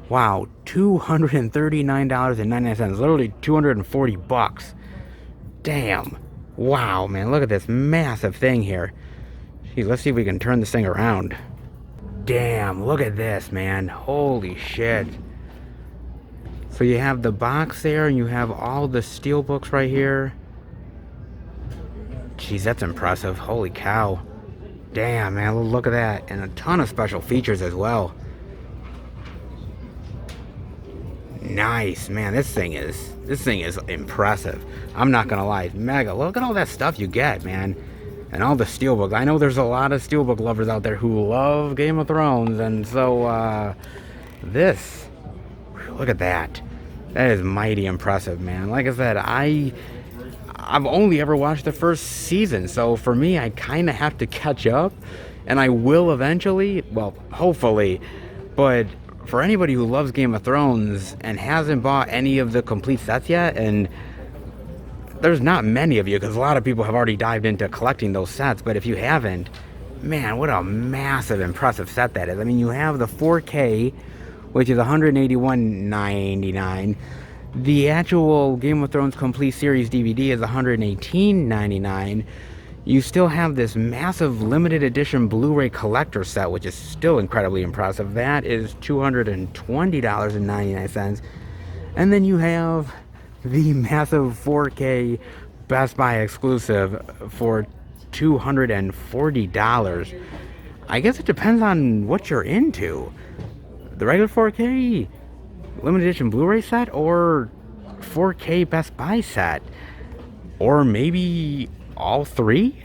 wow, $239.99. Literally $240. Damn. Wow, man. Look at this massive thing here. Jeez, let's see if we can turn this thing around. Damn, look at this, man. Holy shit. So you have the box there, and you have all the Steelbooks right here. Jeez, that's impressive. Holy cow. Damn, man, look at that. And a ton of special features as well. Nice, man. This thing is impressive. I'm not gonna lie. Mega. Look at all that stuff you get, man. And all the Steelbooks. I know there's a lot of Steelbook lovers out there who love Game of Thrones, and so this, look at that. That is mighty impressive, man. Like I said, I've only ever watched the first season, so for me, I kind of have to catch up, and I will eventually, well, hopefully, but for anybody who loves Game of Thrones and hasn't bought any of the complete sets yet, and there's not many of you, because a lot of people have already dived into collecting those sets, but if you haven't, man, what a massive, impressive set that is. I mean, you have the 4K, which is $181.99. The actual Game of Thrones Complete Series DVD is $118.99. You still have this massive limited edition Blu-ray collector set, which is still incredibly impressive. That is $220.99. And then you have the massive 4K Best Buy exclusive for $240. I guess it depends on what you're into. The regular 4K limited edition Blu-ray set, or 4K Best Buy set, or maybe all three?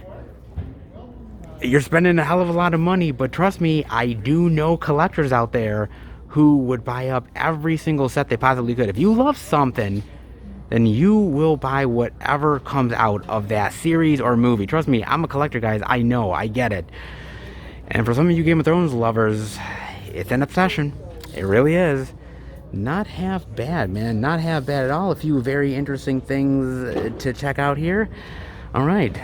You're spending a hell of a lot of money, but trust me, I do know collectors out there who would buy up every single set they possibly could. If you love something, then you will buy whatever comes out of that series or movie. Trust me, I'm a collector, guys. I know, I get it. And for some of you Game of Thrones lovers, it's an obsession. It really is. Not half bad, man. Not half bad at all. A few very interesting things to check out here. All right.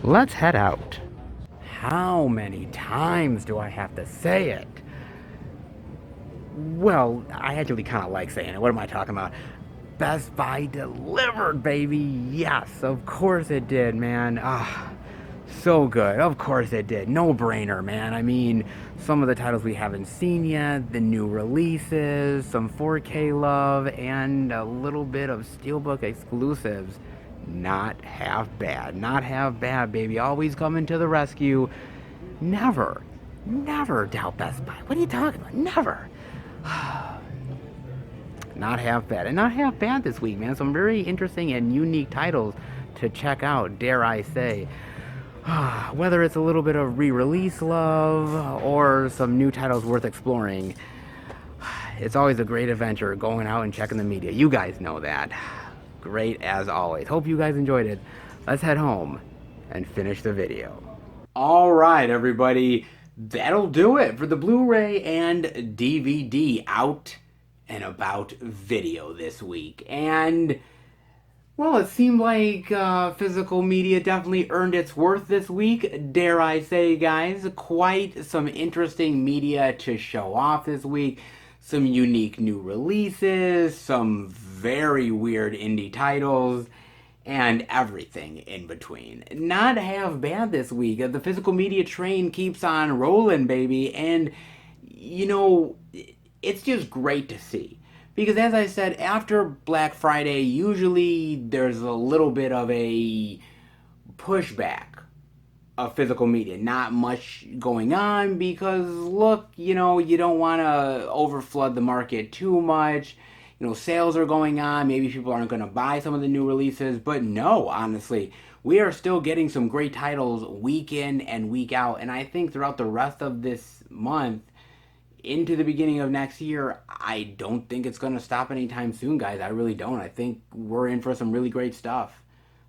Let's head out. How many times do I have to say it? Well, I actually kind of like saying it. What am I talking about? Best Buy delivered, baby. Yes, of course it did, man. Ah, so good. Of course it did. No brainer, man. I mean, some of the titles we haven't seen yet, the new releases, some 4K love, and a little bit of Steelbook exclusives. Not half bad. Not half bad, baby. Always coming to the rescue. Never doubt Best Buy. What are you talking about? Never. Not half bad. And not half bad this week, man. Some very interesting and unique titles to check out, dare I say. Whether it's a little bit of re-release love or some new titles worth exploring, it's always a great adventure going out and checking the media. You guys know that. Great as always. Hope you guys enjoyed it. Let's head home and finish the video. All right, everybody. That'll do it for the Blu-ray and DVD out and about video this week. And, well, it seemed like physical media definitely earned its worth this week, dare I say, guys. Quite some interesting media to show off this week. Some unique new releases, some very weird indie titles, and everything in between. Not half bad this week. The physical media train keeps on rolling, baby. And, you know, it's just great to see. Because as I said, after Black Friday, usually there's a little bit of a pushback of physical media. Not much going on because, look, you know, you don't want to overflood the market too much. You know, sales are going on. Maybe people aren't going to buy some of the new releases. But no, honestly, we are still getting some great titles week in and week out. And I think throughout the rest of this month, into the beginning of next year, I don't think it's going to stop anytime soon, guys. I really don't. I think we're in for some really great stuff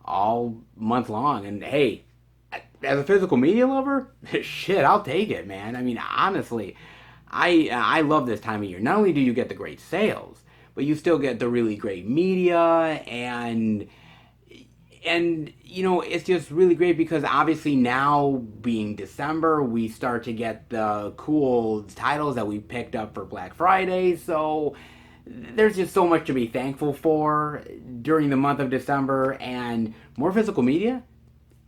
all month long. And hey, as a physical media lover, shit, I'll take it, man. I mean, honestly, I love this time of year. Not only do you get the great sales, but you still get the really great media, and you know, it's just really great because obviously now being December, we start to get the cool titles that we picked up for Black Friday. So there's just so much to be thankful for during the month of December, and more physical media.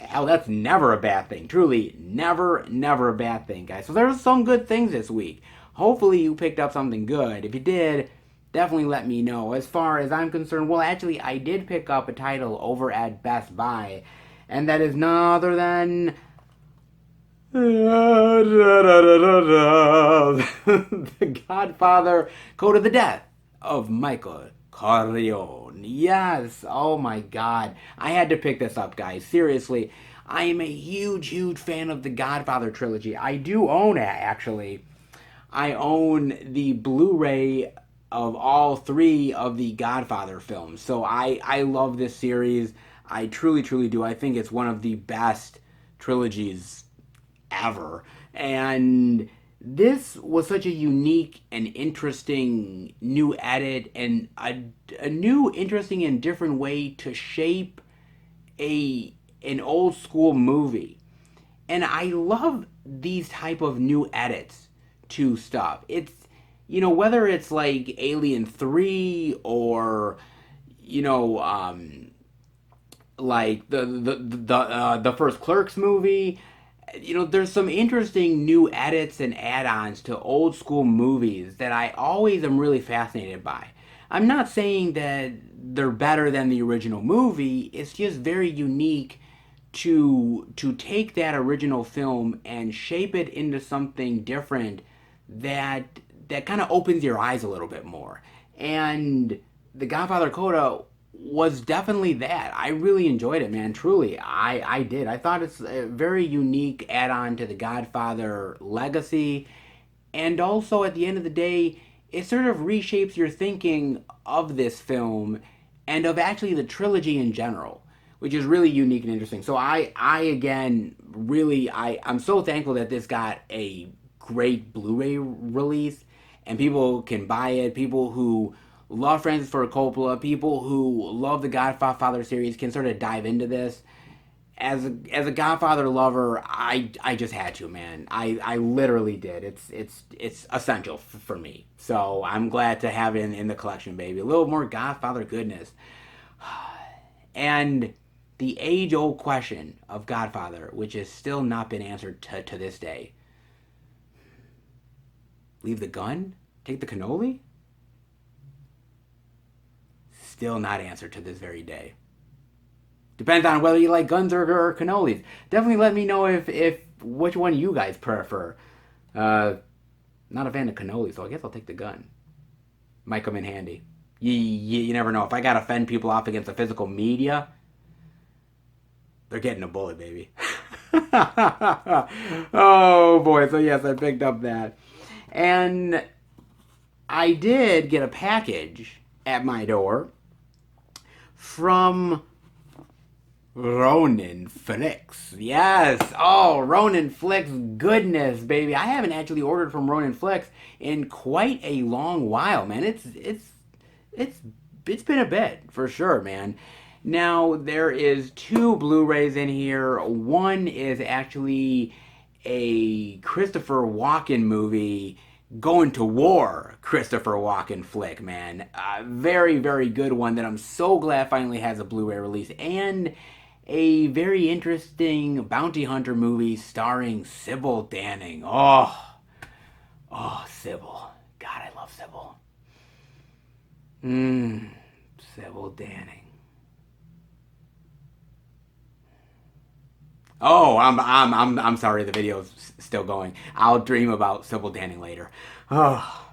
Hell, that's never a bad thing. Truly, never a bad thing, guys. So there's some good things this week. Hopefully you picked up something good. If you did, definitely let me know. As far as I'm concerned, well, actually, I did pick up a title over at Best Buy, and that is none other than The Godfather, Coda, the Death of Michael Corleone. Yes, oh my god. I had to pick this up, guys. Seriously, I am a huge fan of the Godfather trilogy. I do own it, actually. I own the Blu-ray of all three of the Godfather films. So I love this series. I truly do. I think it's one of the best trilogies ever. And this was such a unique and interesting new edit and a new, interesting, and different way to shape a an old school movie. And I love these type of new edits to stuff. It's, whether it's like Alien 3 or you know like the first Clerks movie. There's some interesting new edits and add-ons to old school movies that I always am really fascinated by. I'm not saying that they're better than the original movie. It's just very unique to take that original film and shape it into something different that kind of opens your eyes a little bit more. And The Godfather Coda was definitely that. I really enjoyed it, man. Truly, I did. I thought it's a very unique add-on to The Godfather Legacy. And also, at the end of the day, it sort of reshapes your thinking of this film and of actually the trilogy in general, which is really unique and interesting. So I again, really, I'm so thankful that this got a great Blu-ray release and people can buy it. People who love Francis Ford Coppola, people who love the Godfather series can sort of dive into this. As a Godfather lover, I just had to, man. I literally did. It's essential for me. So I'm glad to have it in the collection, baby. A little more Godfather goodness. And the age-old question of Godfather, which has still not been answered to this day. Leave the gun? Take the cannoli? Still not answered to this very day. Depends on whether you like guns or cannolis. Definitely let me know if which one you guys prefer. Not a fan of cannolis, so I guess I'll take the gun. Might come in handy. You never know. If I gotta fend people off against the physical media, they're getting a bullet, baby. Oh boy, so yes, I picked up that. And I did get a package at my door from Ronin Flicks. Yes. Oh, Ronin Flicks goodness, baby. I haven't actually ordered from Ronin Flicks in quite a long while, man. It's been a bit, for sure, man. Now, there is 2 Blu-rays in here. One is actually a Christopher Walken movie, Going to War Christopher Walken flick, man. A very, very good one that I'm so glad finally has a Blu-ray release. And a very interesting bounty hunter movie starring Sybil Danning. Oh, Sybil. God, I love Sybil. Sybil Danning. Oh, I'm sorry. The video's still going. I'll dream about Sybil Danning later. Oh,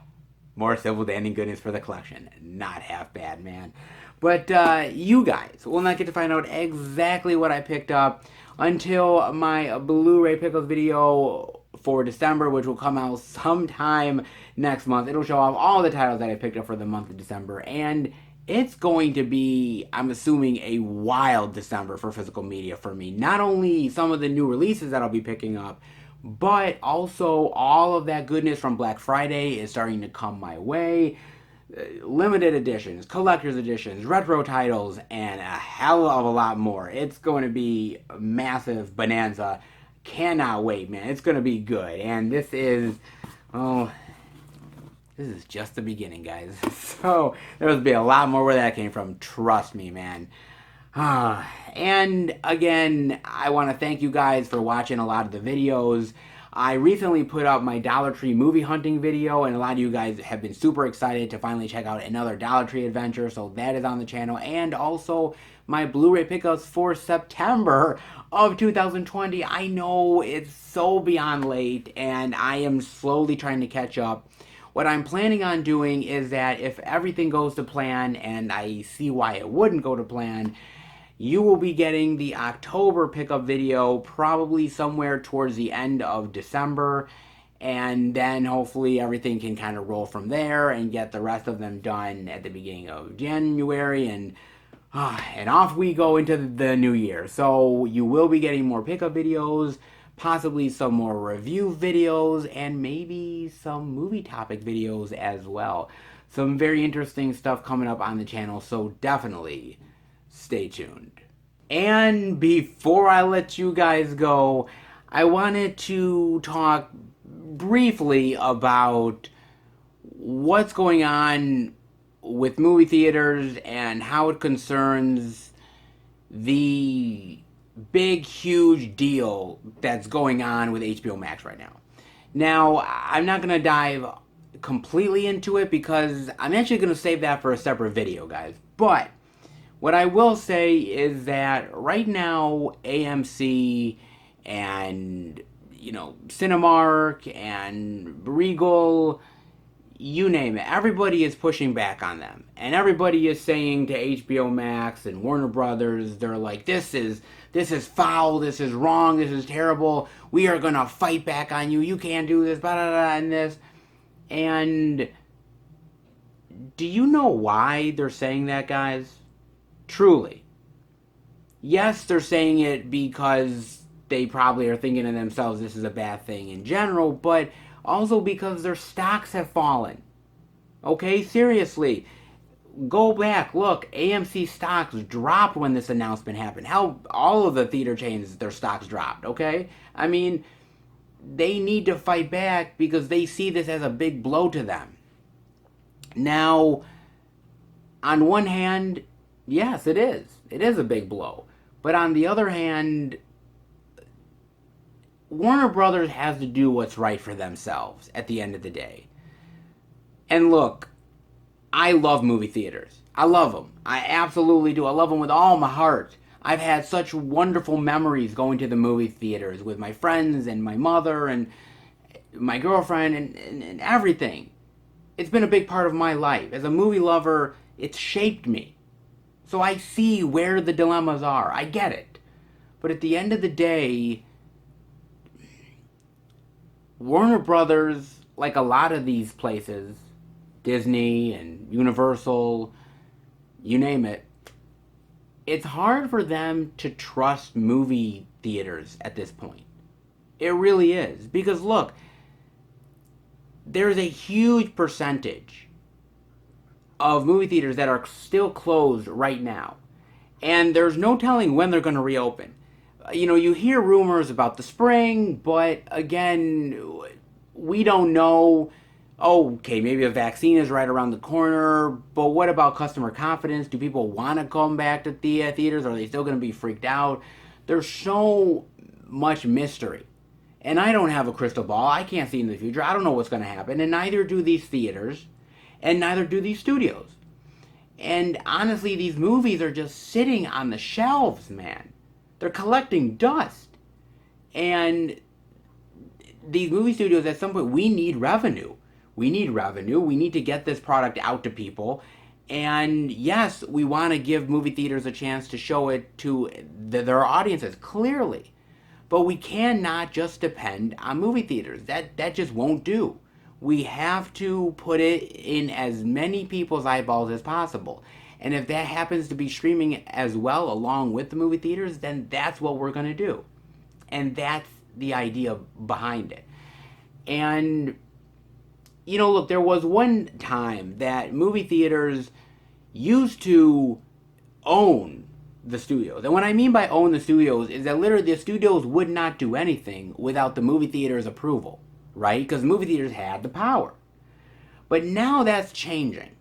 more Sybil Danning goodness for the collection. Not half bad, man. But you guys will not get to find out exactly what I picked up until my Blu-ray pickup video for December, which will come out sometime next month. It'll show off all the titles that I picked up for the month of December, and it's going to be, I'm assuming, a wild December for physical media for me. Not only some of the new releases that I'll be picking up, but also all of that goodness from Black Friday is starting to come my way. Limited editions, collector's editions, retro titles, and a hell of a lot more. It's going to be a massive bonanza. Cannot wait, man. It's going to be good. And this is just the beginning, guys. So there'll be a lot more where that came from. Trust me, man. And again, I want to thank you guys for watching a lot of the videos. I recently put up my Dollar Tree movie hunting video, and a lot of you guys have been super excited to finally check out another Dollar Tree adventure, so that is on the channel. And also my Blu-ray pickups for September of 2020. I know it's so beyond late, and I am slowly trying to catch up. What I'm planning on doing is that if everything goes to plan, and I see why it wouldn't go to plan, you will be getting the October pickup video probably somewhere towards the end of December, and then hopefully everything can kind of roll from there and get the rest of them done at the beginning of January, and off we go into the new year. So you will be getting more pickup videos, possibly some more review videos, and maybe some movie topic videos as well. Some very interesting stuff coming up on the channel, so definitely stay tuned. And before I let you guys go, I wanted to talk briefly about what's going on with movie theaters and how it concerns the big, huge deal that's going on with HBO Max right now. Now, I'm not going to dive completely into it because I'm actually going to save that for a separate video, guys. But what I will say is that right now, AMC and, Cinemark and Regal, you name it, everybody is pushing back on them. And everybody is saying to HBO Max and Warner Brothers, they're like, this is foul, this is wrong, this is terrible, we are gonna fight back on you, you can't do this, blah, blah, blah, and this. And do you know why they're saying that, guys? Truly. Yes, they're saying it because they probably are thinking to themselves this is a bad thing in general, but also because their stocks have fallen. Okay, seriously. Go back, look, AMC stocks dropped when this announcement happened. Hell, all of the theater chains, their stocks dropped, okay? I mean, they need to fight back because they see this as a big blow to them. Now, on one hand, yes, it is. It is a big blow. But on the other hand, Warner Brothers has to do what's right for themselves at the end of the day. And look, I love movie theaters. I love them. I absolutely do. I love them with all my heart. I've had such wonderful memories going to the movie theaters with my friends and my mother and my girlfriend and everything. It's been a big part of my life. As a movie lover, it's shaped me. So I see where the dilemmas are. I get it. But at the end of the day, Warner Brothers, like a lot of these places, Disney and Universal, you name it, it's hard for them to trust movie theaters at this point. It really is. Because look, there's a huge percentage of movie theaters that are still closed right now. And there's no telling when they're going to reopen. You hear rumors about the spring, but again, we don't know. Oh, okay, maybe a vaccine is right around the corner, but what about customer confidence? Do people want to come back to theaters? Are they still going to be freaked out? There's so much mystery. And I don't have a crystal ball. I can't see in the future. I don't know what's going to happen. And neither do these theaters, and neither do these studios. And honestly, these movies are just sitting on the shelves, man. They're collecting dust. And these movie studios, at some point, we need revenue. We need revenue. We need to get this product out to people. And yes, we want to give movie theaters a chance to show it to their audiences, clearly. But we cannot just depend on movie theaters. That just won't do. We have to put it in as many people's eyeballs as possible. And if that happens to be streaming as well along with the movie theaters, then that's what we're going to do. And that's the idea behind it. And, look, there was one time that movie theaters used to own the studios. And what I mean by own the studios is that literally the studios would not do anything without the movie theater's approval, right? Because movie theaters had the power. But now that's changing.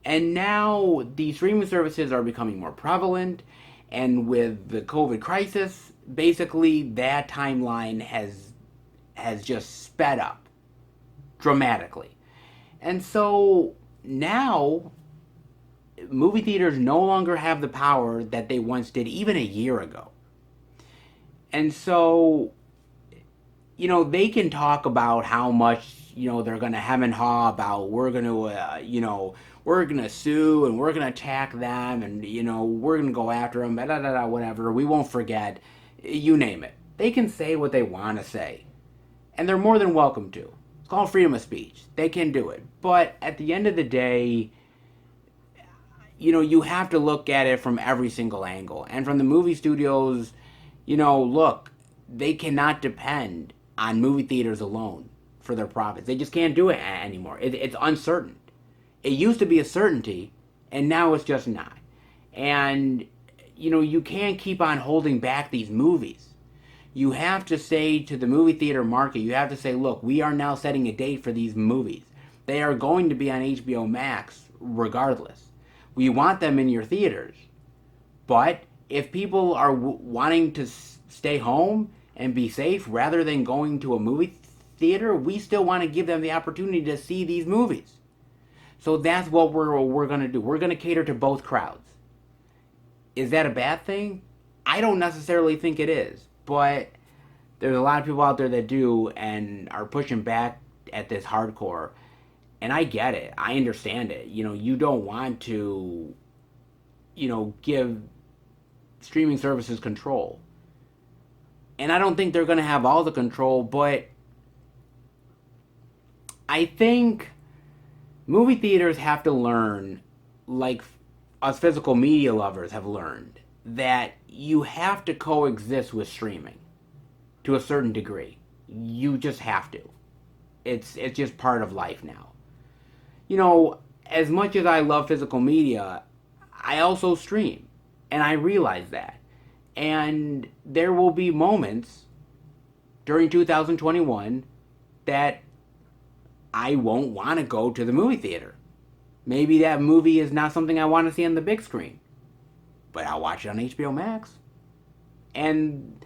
And now the streaming services are becoming more prevalent. And with the COVID crisis, basically that timeline has just sped up dramatically. And so now movie theaters no longer have the power that they once did, even a year ago. And so, they can talk about how much, they're going to hem and haw about we're going to sue and we're going to attack them and, we're going to go after them, blah, blah, blah, whatever. We won't forget. You name it. They can say what they want to say. And they're more than welcome to. It's called freedom of speech. They can do it. But at the end of the day, you have to look at it from every single angle. And from the movie studios, look, they cannot depend on movie theaters alone for their profits. They just can't do it anymore. It's uncertain. It used to be a certainty, and now it's just not. And, you know, you can't keep on holding back these movies. You have to say to the movie theater market, you have to say, look, we are now setting a date for these movies. They are going to be on HBO Max regardless. We want them in your theaters. But if people are wanting to stay home and be safe rather than going to a movie theater, we still want to give them the opportunity to see these movies. So that's what we're going to do. We're going to cater to both crowds. Is that a bad thing? I don't necessarily think it is. But there's a lot of people out there that do and are pushing back at this hardcore. And I get it. I understand it. You know, you don't want to, you know, give streaming services control. And I don't think they're going to have all the control, but I think movie theaters have to learn, like us physical media lovers have learned, that you have to coexist with streaming to a certain degree. You just have to. It's just part of life now. You know, as much as I love physical media, I also stream. And I realize that. And there will be moments during 2021 that I won't want to go to the movie theater. Maybe that movie is not something I want to see on the big screen. But I'll watch it on HBO Max. And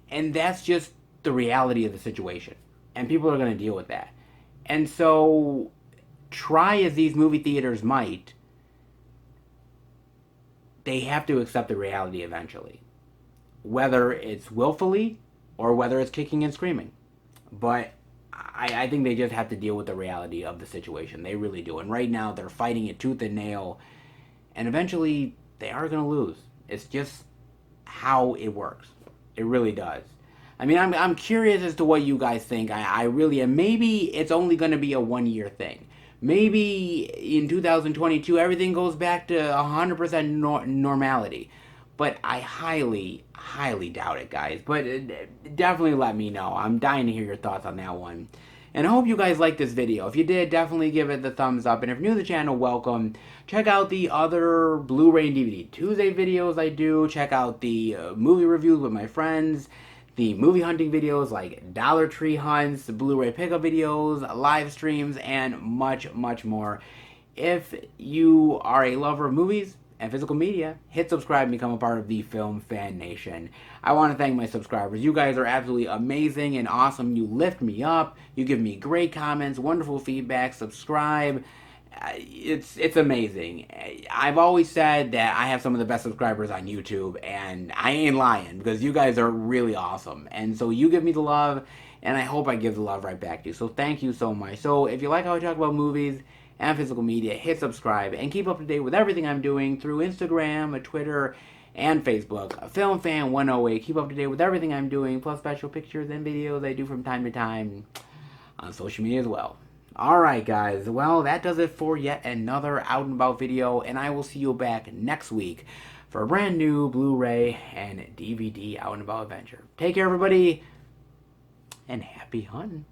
that's just the reality of the situation. And people are going to deal with that. And so, try as these movie theaters might, they have to accept the reality eventually. Whether it's willfully or whether it's kicking and screaming. But I think they just have to deal with the reality of the situation. They really do. And right now, they're fighting it tooth and nail. And eventually, they are going to lose. It's just how it works. It really does. I mean, I'm curious as to what you guys think. I really am. Maybe it's only going to be a 1-year thing. Maybe in 2022, everything goes back to 100% normality. But I highly, highly doubt it, guys. But definitely let me know. I'm dying to hear your thoughts on that one. And I hope you guys liked this video. If you did, definitely give it the thumbs up. And if you're new to the channel, welcome. Check out the other Blu-ray and DVD Tuesday videos I do. Check out the movie reviews with my friends. The movie hunting videos like Dollar Tree hunts, Blu-ray pickup videos, live streams, and much, much more. If you are a lover of movies and physical media, hit subscribe and become a part of the Film Fan Nation. I want to thank my subscribers. You guys are absolutely amazing and awesome. You lift me up. You give me great comments, wonderful feedback. Subscribe. It's amazing. I've always said that I have some of the best subscribers on YouTube, and I ain't lying, because you guys are really awesome. And so you give me the love, and I hope I give the love right back to you. So thank you so much. So if you like how I talk about movies and physical media, hit subscribe and keep up to date with everything I'm doing through Instagram, Twitter, and Facebook. Film Fan 108. Keep up to date with everything I'm doing, plus special pictures and videos I do from time to time on social media as well. Alright guys, well that does it for yet another Out and About video, and I will see you back next week for a brand new Blu-ray and DVD Out and About adventure. Take care everybody, and happy hunting.